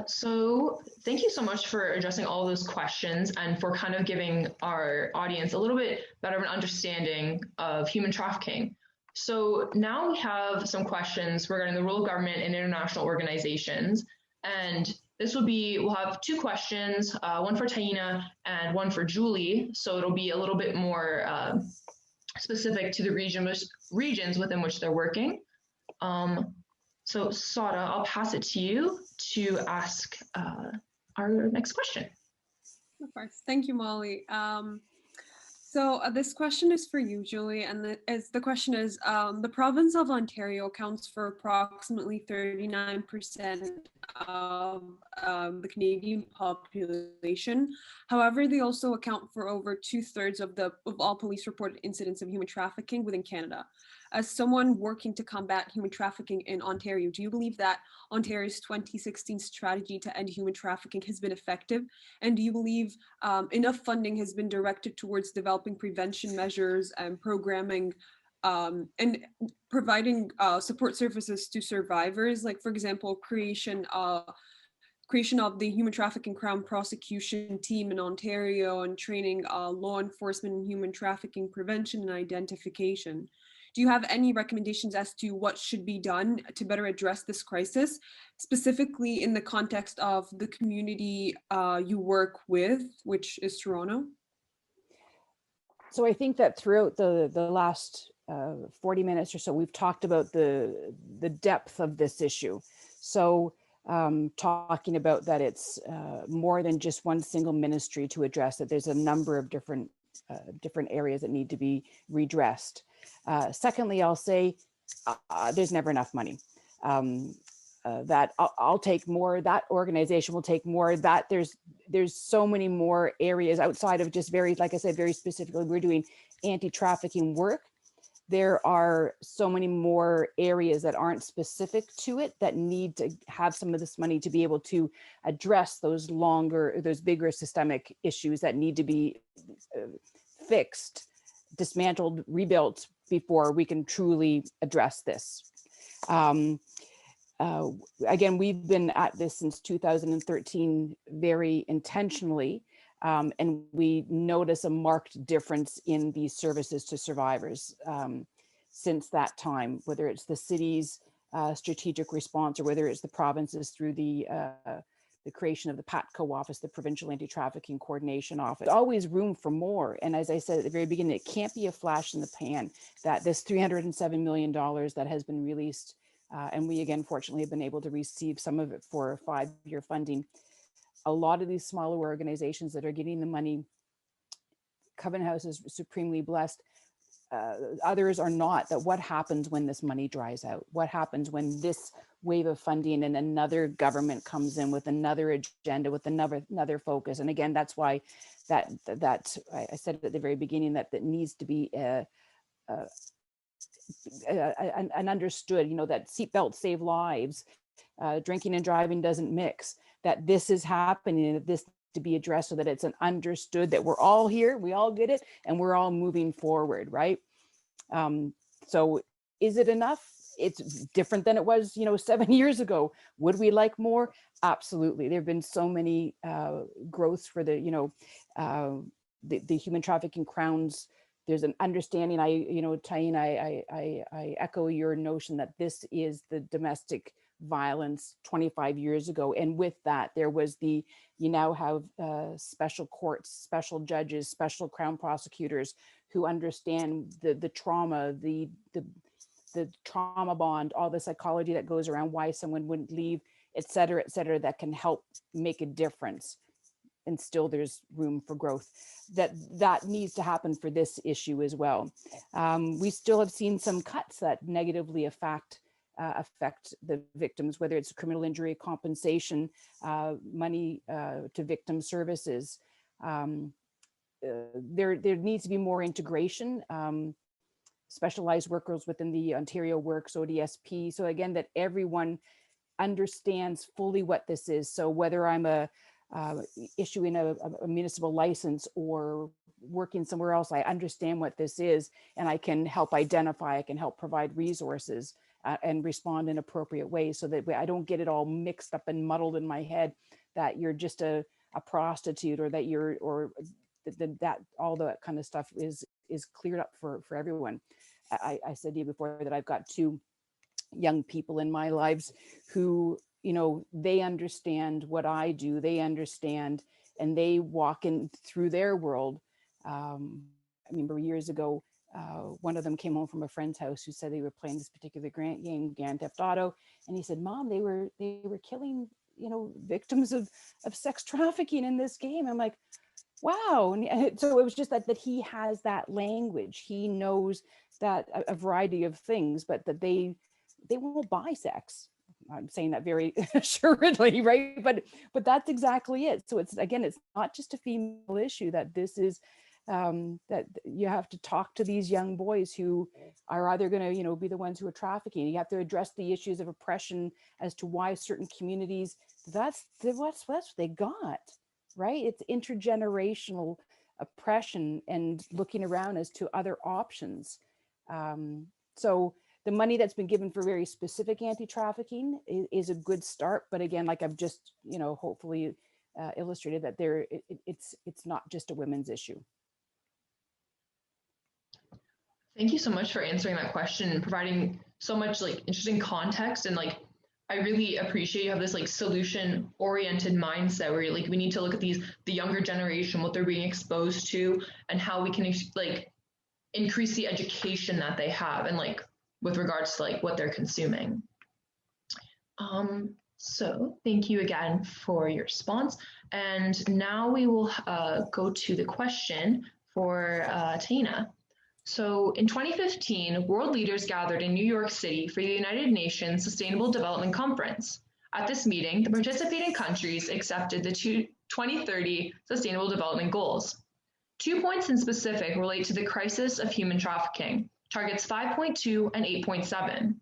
A: So thank you so much for addressing all those questions and for kind of giving our audience a little bit better of an understanding of human trafficking. So now we have some questions regarding the role of government and international organizations. And this will be, we'll have two questions, one for Taina and one for Julie. So it'll be a little bit more specific to the regions within which they're working. So Sada, I'll pass it to you to ask our next question.
C: Of course. Thank you, Molly. So this question is for you, Julie, and the question is, the province of Ontario accounts for approximately 39% of the Canadian population. However, they also account for over 2/3 of all police reported incidents of human trafficking within Canada. As someone working to combat human trafficking in Ontario, do you believe that Ontario's 2016 strategy to end human trafficking has been effective? And do you believe enough funding has been directed towards developing prevention measures and programming and providing support services to survivors, like, for example, creation of the Human Trafficking Crown Prosecution Team in Ontario and training law enforcement in human trafficking prevention and identification? Do you have any recommendations as to what should be done to better address this crisis, specifically in the context of the community you work with, which is Toronto?
D: So I think that throughout the last 40 minutes or so, we've talked about the depth of this issue. So talking about that it's more than just one single ministry to address it. There's a number of different areas that need to be redressed. Secondly, I'll say there's never enough money. That I'll take more, that organization will take more, that there's so many more areas outside of just like I said, very specifically, we're doing anti-trafficking work. There are so many more areas that aren't specific to it that need to have some of this money to be able to address those bigger systemic issues that need to be fixed, dismantled, rebuilt before we can truly address this. Again, we've been at this since 2013 very intentionally, and we notice a marked difference in these services to survivors since that time, whether it's the city's strategic response or whether it's the provinces through the creation of the PATCO office, the Provincial Anti-Trafficking Coordination Office. There's always room for more. And as I said at the very beginning, it can't be a flash in the pan that this $307 million that has been released, and we again, fortunately, have been able to receive some of it for 5-year funding. A lot of these smaller organizations that are getting the money, Covenant House is supremely blessed. Others are not. That what happens when this money dries out? What happens when this wave of funding and another government comes in with another agenda, with another focus? And again, that's why that I said at the very beginning that needs to be an understood, that seatbelts save lives, drinking and driving doesn't mix, that this is happening, that this to be addressed so that it's an understood that we're all here, we all get it, and we're all moving forward, right? So is it enough? it's different than it was, 7 years ago. Would we like more? Absolutely. There have been so many growths for the human trafficking crowns. There's an understanding. Taina, I echo your notion that this is the domestic violence 25 years ago. And with that, there was you now have special courts, special judges, special crown prosecutors who understand the trauma, the trauma bond, all the psychology that goes around why someone wouldn't leave, et cetera, that can help make a difference. And still there's room for growth. That needs to happen for this issue as well. We still have seen some cuts that negatively affect the victims, whether it's criminal injury compensation, money to victim services. There needs to be more integration, specialized workers within the Ontario Works, ODSP. So again, that everyone understands fully what this is. So whether I'm issuing a municipal license or working somewhere else, I understand what this is, and I can help identify, I can help provide resources and respond in appropriate ways, so that I don't get it all mixed up and muddled in my head that you're just a prostitute, or that that all that kind of stuff is cleared up for everyone. I said to you before that I've got 2 young people in my lives who, they understand what I do, they understand, and they walk in through their world. I remember years ago, one of them came home from a friend's house who said they were playing this particular game, Grand Theft Auto, and he said, "Mom, they were killing, victims of sex trafficking in this game." I'm like, wow. And so it was just that he has that language. He knows that a variety of things, but that they won't buy sex. I'm saying that very assuredly, right? But that's exactly it. So it's not just a female issue, that this is that you have to talk to these young boys who are either going to, be the ones who are trafficking. You have to address the issues of oppression as to why certain communities, that's what they got, right? It's intergenerational oppression and looking around as to other options. So the money that's been given for very specific anti-trafficking is a good start. But again, like I've just, hopefully illustrated, that it's not just a women's issue.
A: Thank you so much for answering that question and providing so much interesting context. And I really appreciate you have this solution oriented mindset where we need to look at the younger generation, what they're being exposed to, and how we can increase the education that they have, and with regards to what they're consuming. So thank you again for your response. And now we will go to the question for Taina. So in 2015, world leaders gathered in New York City for the United Nations Sustainable Development Conference. At this meeting, the participating countries accepted the 2030 Sustainable Development Goals. 2 points in specific relate to the crisis of human trafficking, targets 5.2 and 8.7.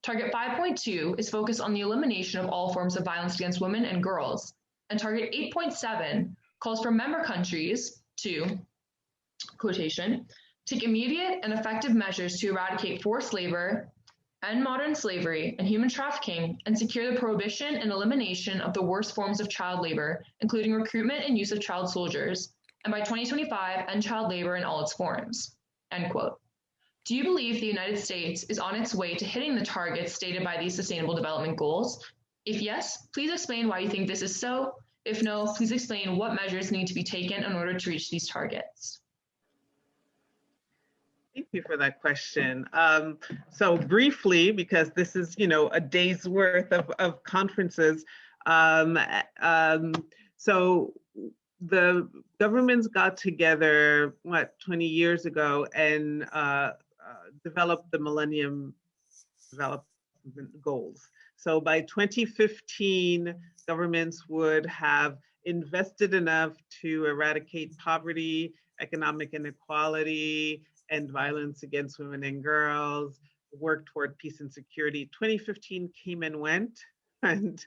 A: Target 5.2 is focused on the elimination of all forms of violence against women and girls, and target 8.7 calls for member countries to, quotation, take immediate and effective measures to eradicate forced labor, end modern slavery and human trafficking, and secure the prohibition and elimination of the worst forms of child labor, including recruitment and use of child soldiers, and by 2025, end child labor in all its forms, end quote. Do you believe the United States is on its way to hitting the targets stated by these Sustainable Development Goals? If yes, please explain why you think this is so. If no, please explain what measures need to be taken in order to reach these targets.
B: Thank you for that question. So briefly, because this is, a day's worth of conferences. So the governments got together, 20 years ago, and developed the Millennium Development Goals. So by 2015, governments would have invested enough to eradicate poverty, economic inequality, and violence against women and girls, work toward peace and security. 2015 came and went, and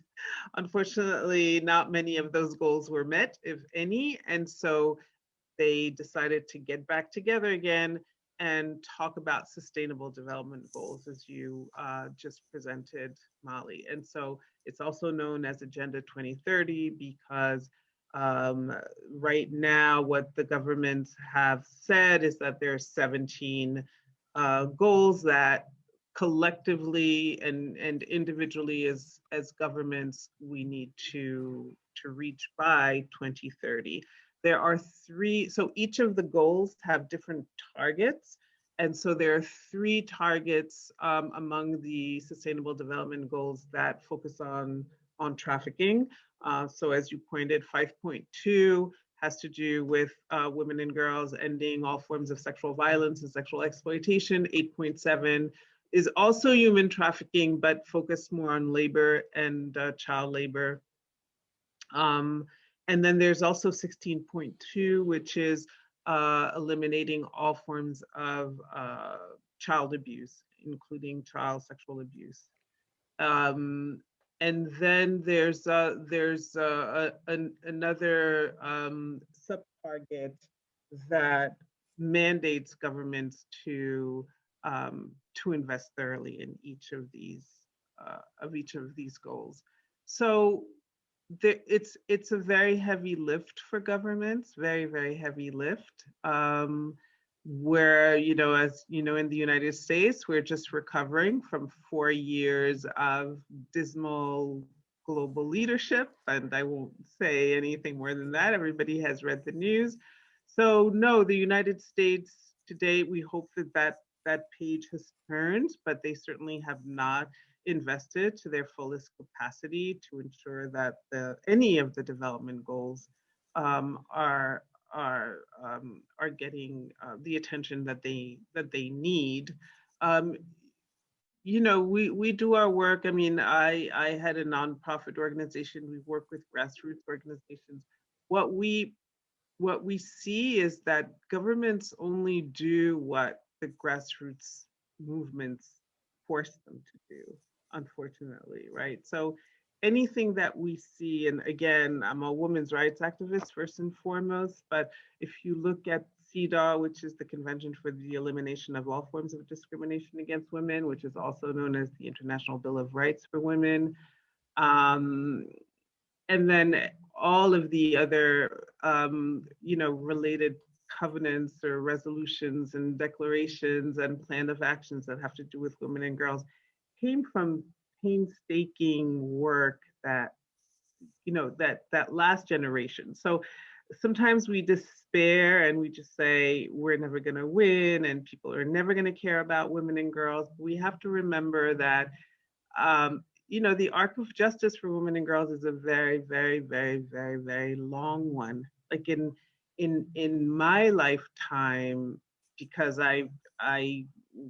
B: unfortunately, not many of those goals were met, if any. And so they decided to get back together again and talk about sustainable development goals as you just presented, Molly. And so it's also known as Agenda 2030 because right now what the governments have said is that there are 17 goals that collectively and individually as governments we need to reach by 2030. There are three, so each of the goals have different targets. And so there are three targets among the Sustainable Development Goals that focus on trafficking. So as you pointed, 5.2 has to do with women and girls ending all forms of sexual violence and sexual exploitation. 8.7 is also human trafficking, but focused more on labor and child labor. And then there's also 16.2, which is eliminating all forms of child abuse, including child sexual abuse. And then there's another sub-target that mandates governments to invest thoroughly in each of these goals. So it's a very heavy lift for governments, very heavy lift. Where, you know, as you know, in the United States, we're just recovering from 4 years of dismal global leadership, and I won't say anything more than that. Everybody has read the news. So no, the United States today, we hope that page has turned, but they certainly have not invested to their fullest capacity to ensure that any of the development goals are getting the attention that they need. You know, we do our work. I mean, I had a nonprofit organization. We work with grassroots organizations. What we see is that governments only do what the grassroots movements force them to do, unfortunately, right? So anything that we see, and again, I'm a women's rights activist first and foremost, but if you look at CEDAW, which is the Convention for the Elimination of All Forms of Discrimination Against Women, which is also known as the International Bill of Rights for Women, and then all of the other, you know, related covenants or resolutions and declarations and plan of actions that have to do with women and girls came from painstaking work that, you know, that last generation. So sometimes we despair and we just say we're never going to win and people are never going to care about women and girls. We have to remember that you know, the arc of justice for women and girls is a very long one. Like in my lifetime, because I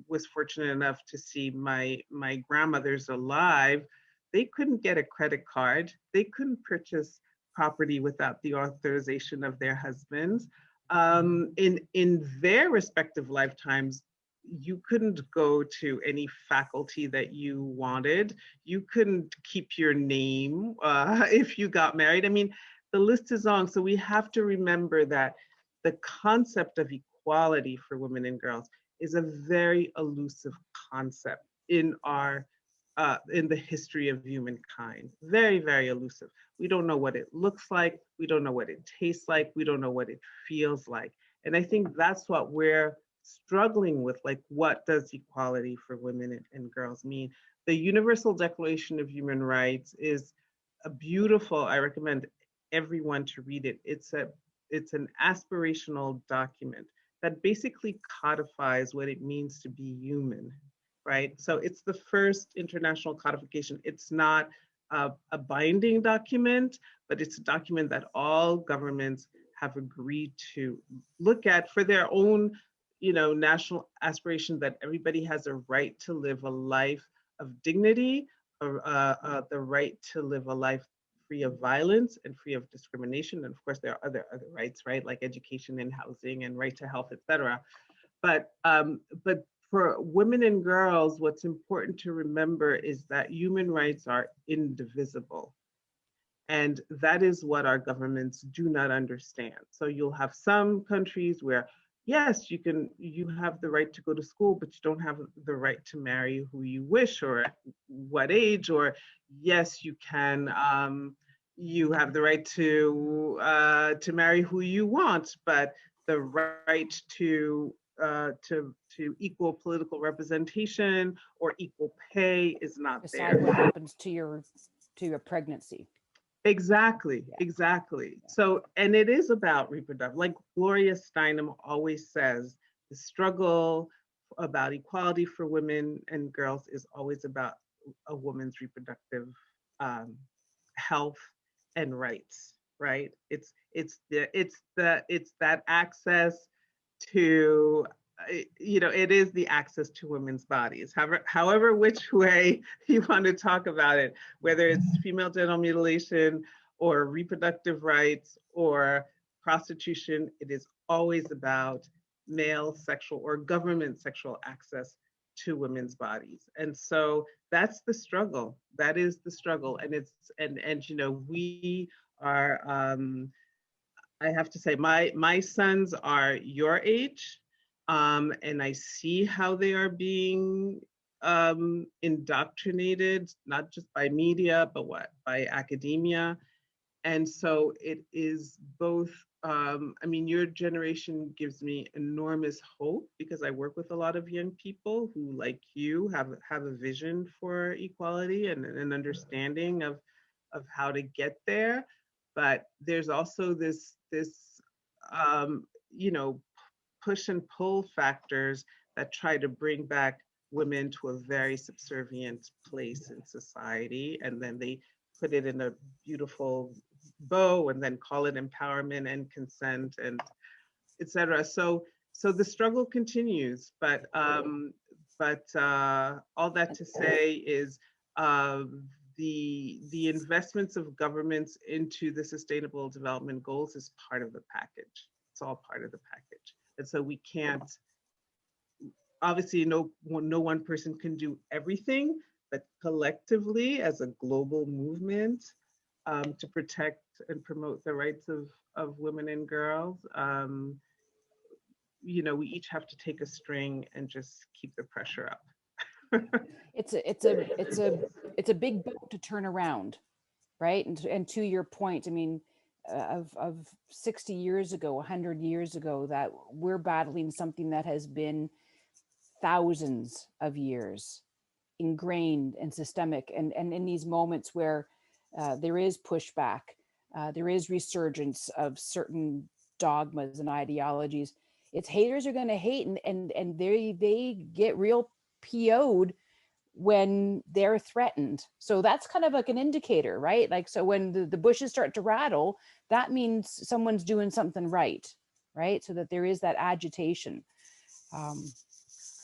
B: was fortunate enough to see my grandmothers alive, they couldn't get a credit card. They couldn't purchase property without the authorization of their husbands. In their respective lifetimes, you couldn't go to any faculty that you wanted. You couldn't keep your name if you got married. I mean, the list is long. So we have to remember that the concept of equality for women and girls is a very elusive concept in the history of humankind. Very elusive. We don't know what it looks like. We don't know what it tastes like. We don't know what it feels like. And I think that's what we're struggling with, like, what does equality for women and girls mean? The Universal Declaration of Human Rights is a beautiful, I recommend everyone to read it. It's an aspirational document that basically codifies what it means to be human, right? So it's the first international codification. It's not a binding document, but it's a document that all governments have agreed to look at for their own, you know, national aspiration that everybody has a right to live a life of dignity, the right to live a life free of violence and free of discrimination. And of course, there are other rights, right, like education and housing and right to health, et cetera. But for women and girls, what's important to remember is that human rights are indivisible. And that is what our governments do not understand. So you'll have some countries where yes, you have the right to go to school, but you don't have the right to marry who you wish or at what age, or yes, you can, you have the right to marry who you want, but the right to equal political representation or equal pay is not
D: Decide
B: there.
D: what happens to your pregnancy.
B: Exactly,
D: Yeah.
B: exactly. So, and it is about reproductive, like Gloria Steinem always says, the struggle about equality for women and girls is always about a woman's reproductive um, health and rights, right? It's that access to it is the access to women's bodies, however which way you want to talk about it, whether it's female genital mutilation or reproductive rights or prostitution. It is always about male sexual or government sexual access to women's bodies. And so that's the struggle. That is the struggle. And we are I have to say, my sons are your age, and I see how they are being indoctrinated, not just by media, but by academia. And so it is both. I mean, your generation gives me enormous hope because I work with a lot of young people who, like you, have a vision for equality and an understanding of how to get there. But there's also this um, you know push and pull factors that try to bring back women to a very subservient place in society, and then they put it in a beautiful bow and then call it empowerment and consent and etc. So the struggle continues, but all that to say is the investments of governments into the sustainable development goals is part of the package. It's all part of the package. And so we can't, obviously no one person can do everything, but collectively as a global movement to protect and promote the rights of women and girls, we each have to take a string and just keep the pressure up.
D: It's a big boat to turn around, right? And to your point, I mean, of 60 years ago, 100 years ago, that we're battling something that has been thousands of years ingrained and systemic, and in these moments where there is pushback, there is resurgence of certain dogmas and ideologies, it's haters are going to hate, and they get real PO'd when they're threatened. So that's kind of like an indicator, right? Like, so when the bushes start to rattle, that means someone's doing something right? So that there is that agitation.
B: I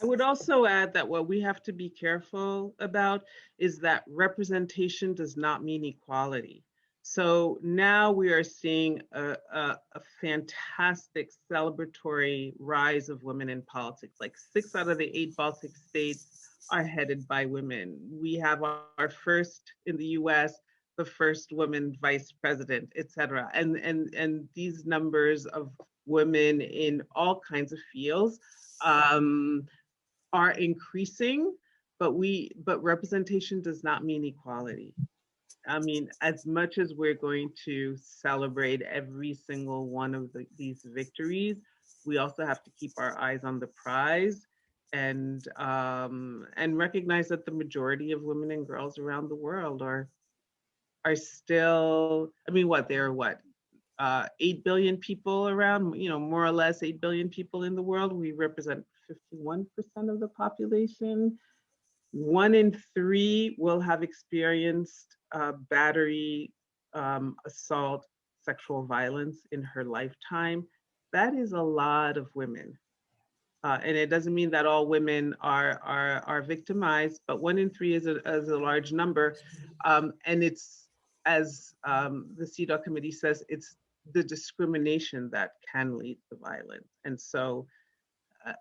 B: would also add that what we have to be careful about is that representation does not mean equality. So now we are seeing a fantastic celebratory rise of women in politics. Like 6 out of the 8 Baltic states are headed by women. We have our first in the US, the first woman vice president, et cetera. And these numbers of women in all kinds of fields are increasing, but representation does not mean equality. I mean, as much as we're going to celebrate every single one of these victories, we also have to keep our eyes on the prize and recognize that the majority of women and girls around the world are still, I mean, there are 8 billion people around, more or less 8 billion people in the world. We represent 51% of the population. 1 in 3 will have experienced battery, assault, sexual violence in her lifetime. That is a lot of women. And it doesn't mean that all women are victimized, but 1 in 3 is a large number. And it's, as the CEDAW committee says, it's the discrimination that can lead to violence. And so,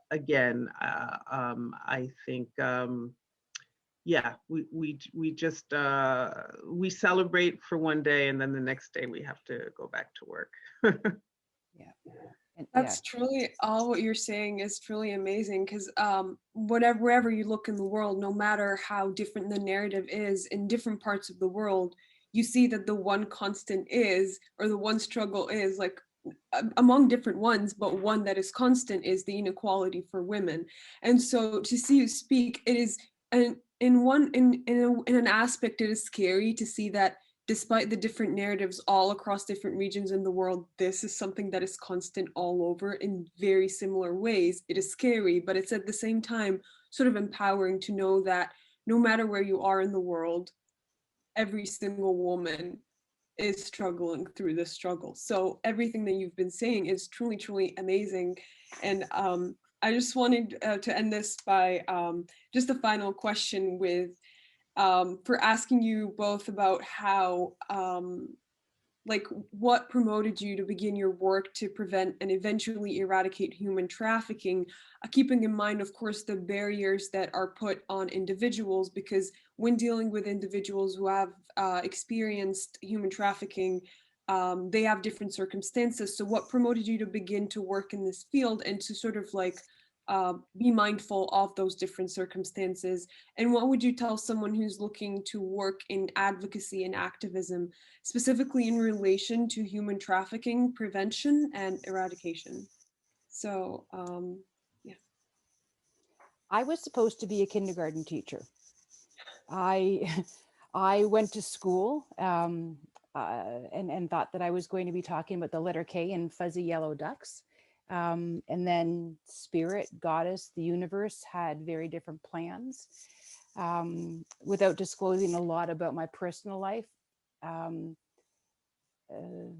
B: again, I think, we just we celebrate for one day, and then the next day we have to go back to work.
D: Yeah, Yeah.
C: That's truly, all what you're saying is truly amazing, because wherever you look in the world, no matter how different the narrative is in different parts of the world, you see that the one constant is, or the one struggle is, like among different ones, but one that is constant is the inequality for women. And so to see you speak, it is in an aspect, it is scary to see that despite the different narratives all across different regions in the world, this is something that is constant all over in very similar ways. It is scary, but it's at the same time sort of empowering to know that no matter where you are in the world, every single woman is struggling through this struggle. So everything that you've been saying is truly, truly amazing. And I just wanted to end this by just a final question with for asking you both about how like what promoted you to begin your work to prevent and eventually eradicate human trafficking, keeping in mind, of course, the barriers that are put on individuals, because when dealing with individuals who have experienced human trafficking, they have different circumstances. So what promoted you to begin to work in this field and to sort of like be mindful of those different circumstances? And what would you tell someone who's looking to work in advocacy and activism, specifically in relation to human trafficking, prevention, and eradication? So, yeah.
D: I was supposed to be a kindergarten teacher. I I went to school and thought that I was going to be talking about the letter K and fuzzy yellow ducks. And then spirit, goddess, the universe had very different plans. Without disclosing a lot about my personal life,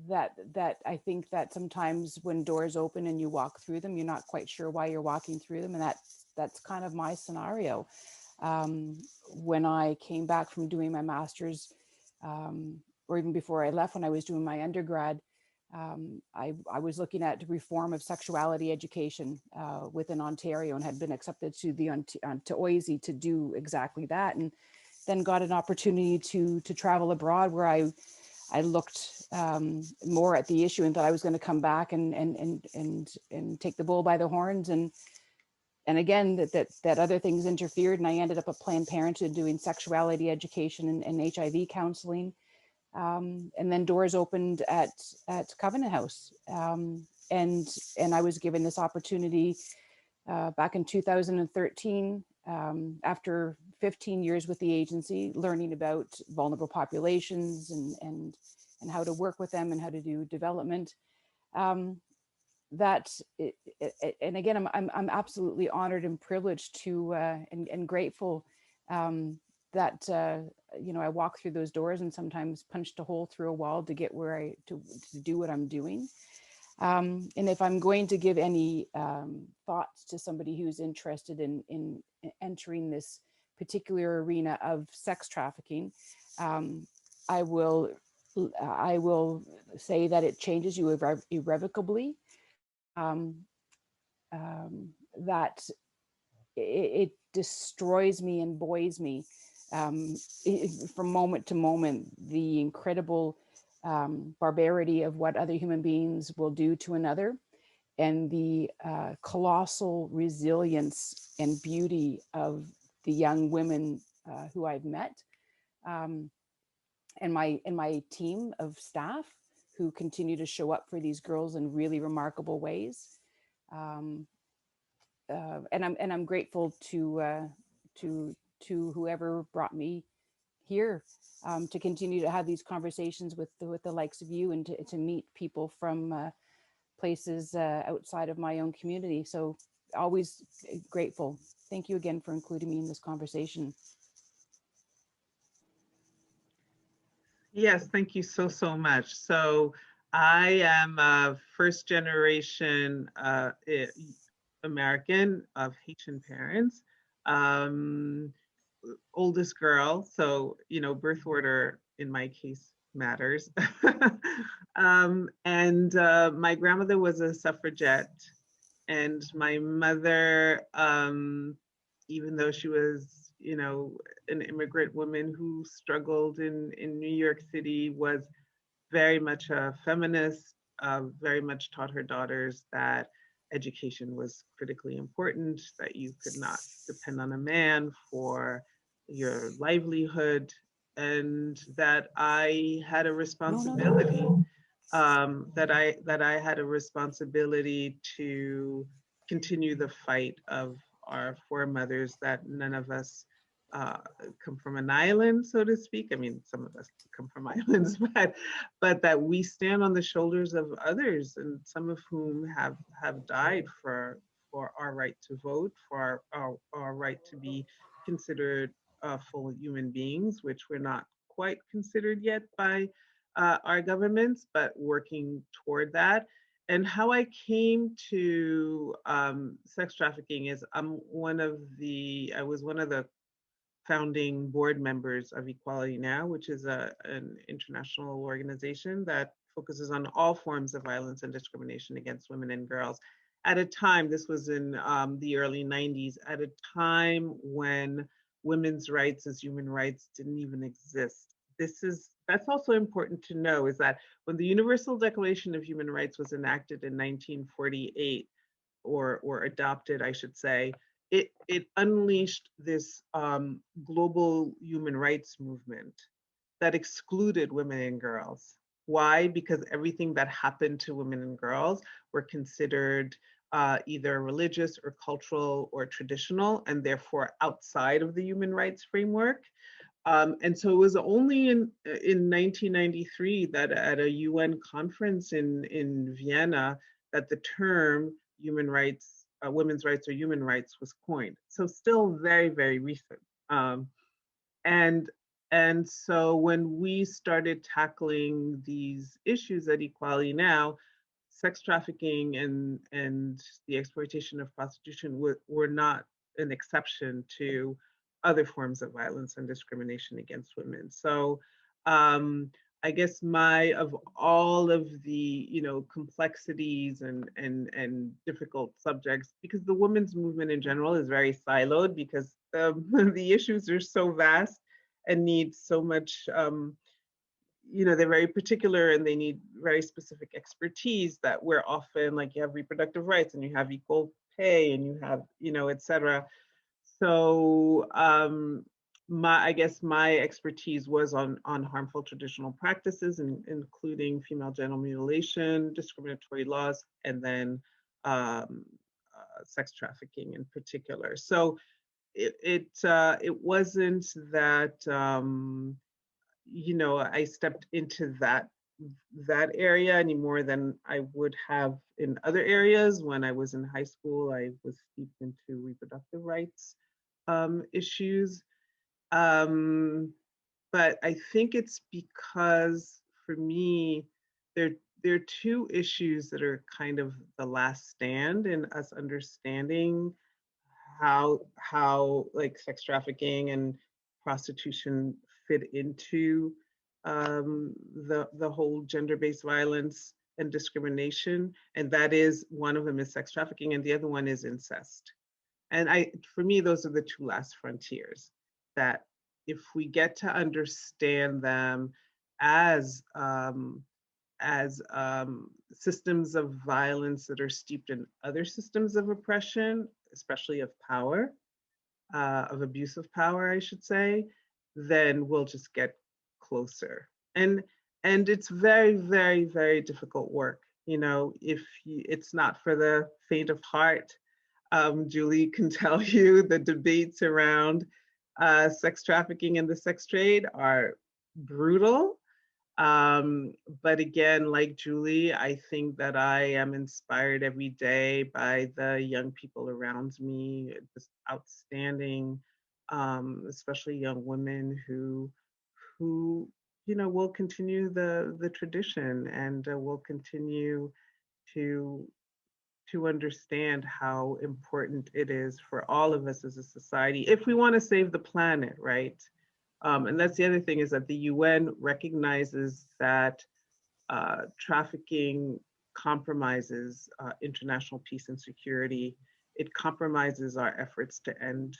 D: that I think that sometimes when doors open and you walk through them, you're not quite sure why you're walking through them, and that's kind of my scenario. When I came back from doing my master's, or even before I left, when I was doing my undergrad, I was looking at reform of sexuality education within Ontario, and had been accepted to to OISE to do exactly that, and then got an opportunity to travel abroad, where I looked more at the issue and thought I was going to come back and take the bull by the horns, and again that other things interfered, and I ended up at Planned Parenthood doing sexuality education and HIV counseling. And then doors opened at Covenant House, and I was given this opportunity back in 2013, after 15 years with the agency, learning about vulnerable populations and how to work with them and how to do development. And again, I'm absolutely honored and privileged to and grateful that I walk through those doors and sometimes punched a hole through a wall to get where to do what I'm doing. And if I'm going to give any thoughts to somebody who's interested in entering this particular arena of sex trafficking, I will say that it changes you irrevocably. That it destroys me and buoys me from moment to moment. The incredible barbarity of what other human beings will do to another, and the colossal resilience and beauty of the young women who I've met, and my team of staff who continue to show up for these girls in really remarkable ways. And I'm grateful to whoever brought me here, to continue to have these conversations with the likes of you, and to meet people from places outside of my own community. So always grateful. Thank you again for including me in this conversation.
B: Yes, thank you so much. So I am a first generation American of Haitian parents, oldest girl. So, birth order in my case matters. And my grandmother was a suffragette, and my mother, even though she was, an immigrant woman who struggled in New York City, was very much a feminist, very much taught her daughters that education was critically important, that you could not depend on a man for your livelihood, and that I had a responsibility, that I had a responsibility to continue the fight of our foremothers, that none of us uh, come from an island, so to speak. I mean, some of us come from islands, but that we stand on the shoulders of others, and some of whom have died for our right to vote, for our right to be considered full human beings, which we're not quite considered yet by our governments, but working toward that. And how I came to sex trafficking is I was one of the founding board members of Equality Now, which is an international organization that focuses on all forms of violence and discrimination against women and girls. At a time, this was in the early 90s, at a time when women's rights as human rights didn't even exist. That's also important to know, is that when the Universal Declaration of Human Rights was enacted in 1948, or adopted, I should say, it unleashed this global human rights movement that excluded women and girls. Why? Because everything that happened to women and girls were considered either religious or cultural or traditional, and therefore outside of the human rights framework. And so it was only in 1993 that at a UN conference in Vienna that the term human rights, women's rights or human rights was coined. So still very, very recent. And so when we started tackling these issues at Equality Now, sex trafficking and the exploitation of prostitution were not an exception to other forms of violence and discrimination against women. So I guess of all of the complexities and difficult subjects, because the women's movement in general is very siloed, because the issues are so vast and need so much they're very particular and they need very specific expertise, that we're often like, you have reproductive rights and you have equal pay and you have et cetera. So I guess my expertise was on harmful traditional practices, including female genital mutilation, discriminatory laws, and then sex trafficking in particular. So it wasn't that I stepped into that area any more than I would have in other areas. When I was in high school, I was steeped into reproductive rights issues. But I think it's because, for me, there are two issues that are kind of the last stand in us understanding how like sex trafficking and prostitution fit into the whole gender-based violence and discrimination. And that is, one of them is sex trafficking and the other one is incest. And for me, those are the two last frontiers, that if we get to understand them as systems of violence that are steeped in other systems of oppression, especially of power, of abuse of power, I should say, then we'll just get closer. And it's very, very, very difficult work. It's not for the faint of heart. Julie can tell you the debates around sex trafficking and the sex trade are brutal. But again, like Julie, I think that I am inspired every day by the young people around me, just outstanding, especially young women who will continue the tradition and will continue to understand how important it is for all of us as a society if we want to save the planet, right? And that's the other thing, is that the UN recognizes that trafficking compromises international peace and security. It compromises our efforts to end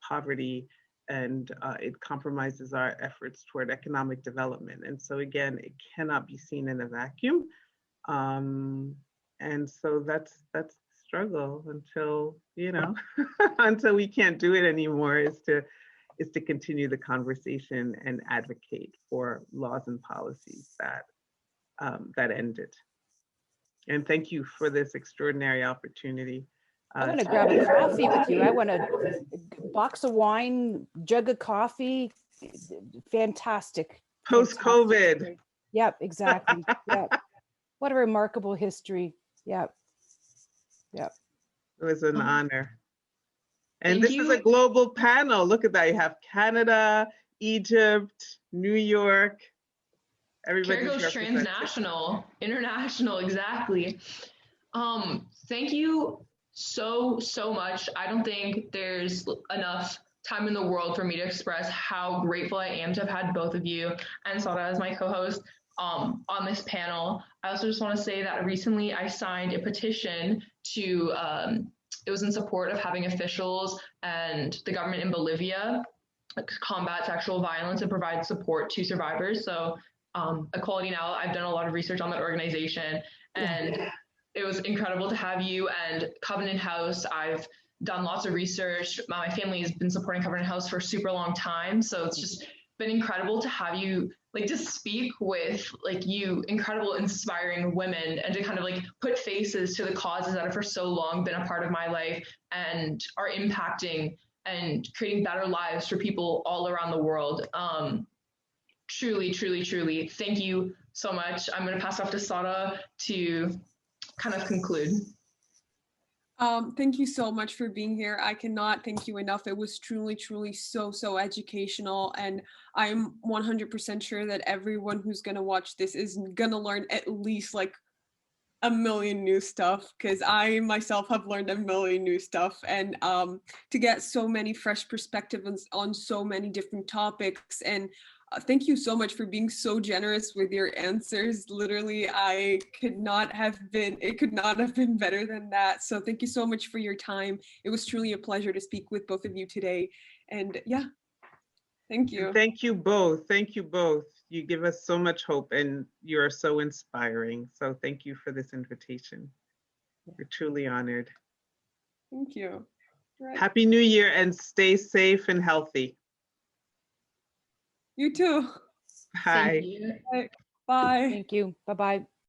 B: poverty, and it compromises our efforts toward economic development. And so again, it cannot be seen in a vacuum. And so that's the struggle until, you know, until we can't do it anymore, is to continue the conversation and advocate for laws and policies that end it. And thank you for this extraordinary opportunity.
D: I want to grab a coffee with you. I want a box of wine, jug of coffee. Fantastic.
B: Post-COVID.
D: Yep, exactly. Yep. What a remarkable history. Yep. Yep.
B: It was an honor. And
A: Thank
B: this
A: you.
B: is a global panel. Look at that. You have Canada, Egypt, New York. Everybody's
A: Care goes transnational, international, exactly. Thank you so much. I don't think there's enough time in the world for me to express how grateful I am to have had both of you and Sara as my co-host on this panel. I also just want to say that recently I signed a petition to, it was in support of having officials and the government in Bolivia combat sexual violence and provide support to survivors. So Equality Now, I've done a lot of research on that organization, and it was incredible to have you and Covenant House. I've done lots of research. My family has been supporting Covenant House for a super long time. So it's just been incredible to have you, like, to speak with like you incredible, inspiring women, and to kind of like put faces to the causes that have for so long been a part of my life and are impacting and creating better lives for people all around the world. Truly, thank you so much. I'm going to pass off to Sara to kind of conclude.
C: Thank you so much for being here. I cannot thank you enough. It was truly so educational, and I'm 100% sure that everyone who's going to watch this is going to learn at least like a million new stuff, because I myself have learned a million new stuff, and to get so many fresh perspectives on so many different topics. And thank you so much for being so generous with your answers. Literally, it could not have been better than that. So thank you so much for your time. It was truly a pleasure to speak with both of you today. And yeah, thank you.
B: And thank you both. Thank you both. You give us so much hope, and you are so inspiring. So thank you for this invitation. We're truly honored.
C: Thank you. Right.
B: Happy New Year, and stay safe and healthy.
C: You too.
B: Bye.
A: Thank you.
C: Bye.
D: Thank you. Bye-bye.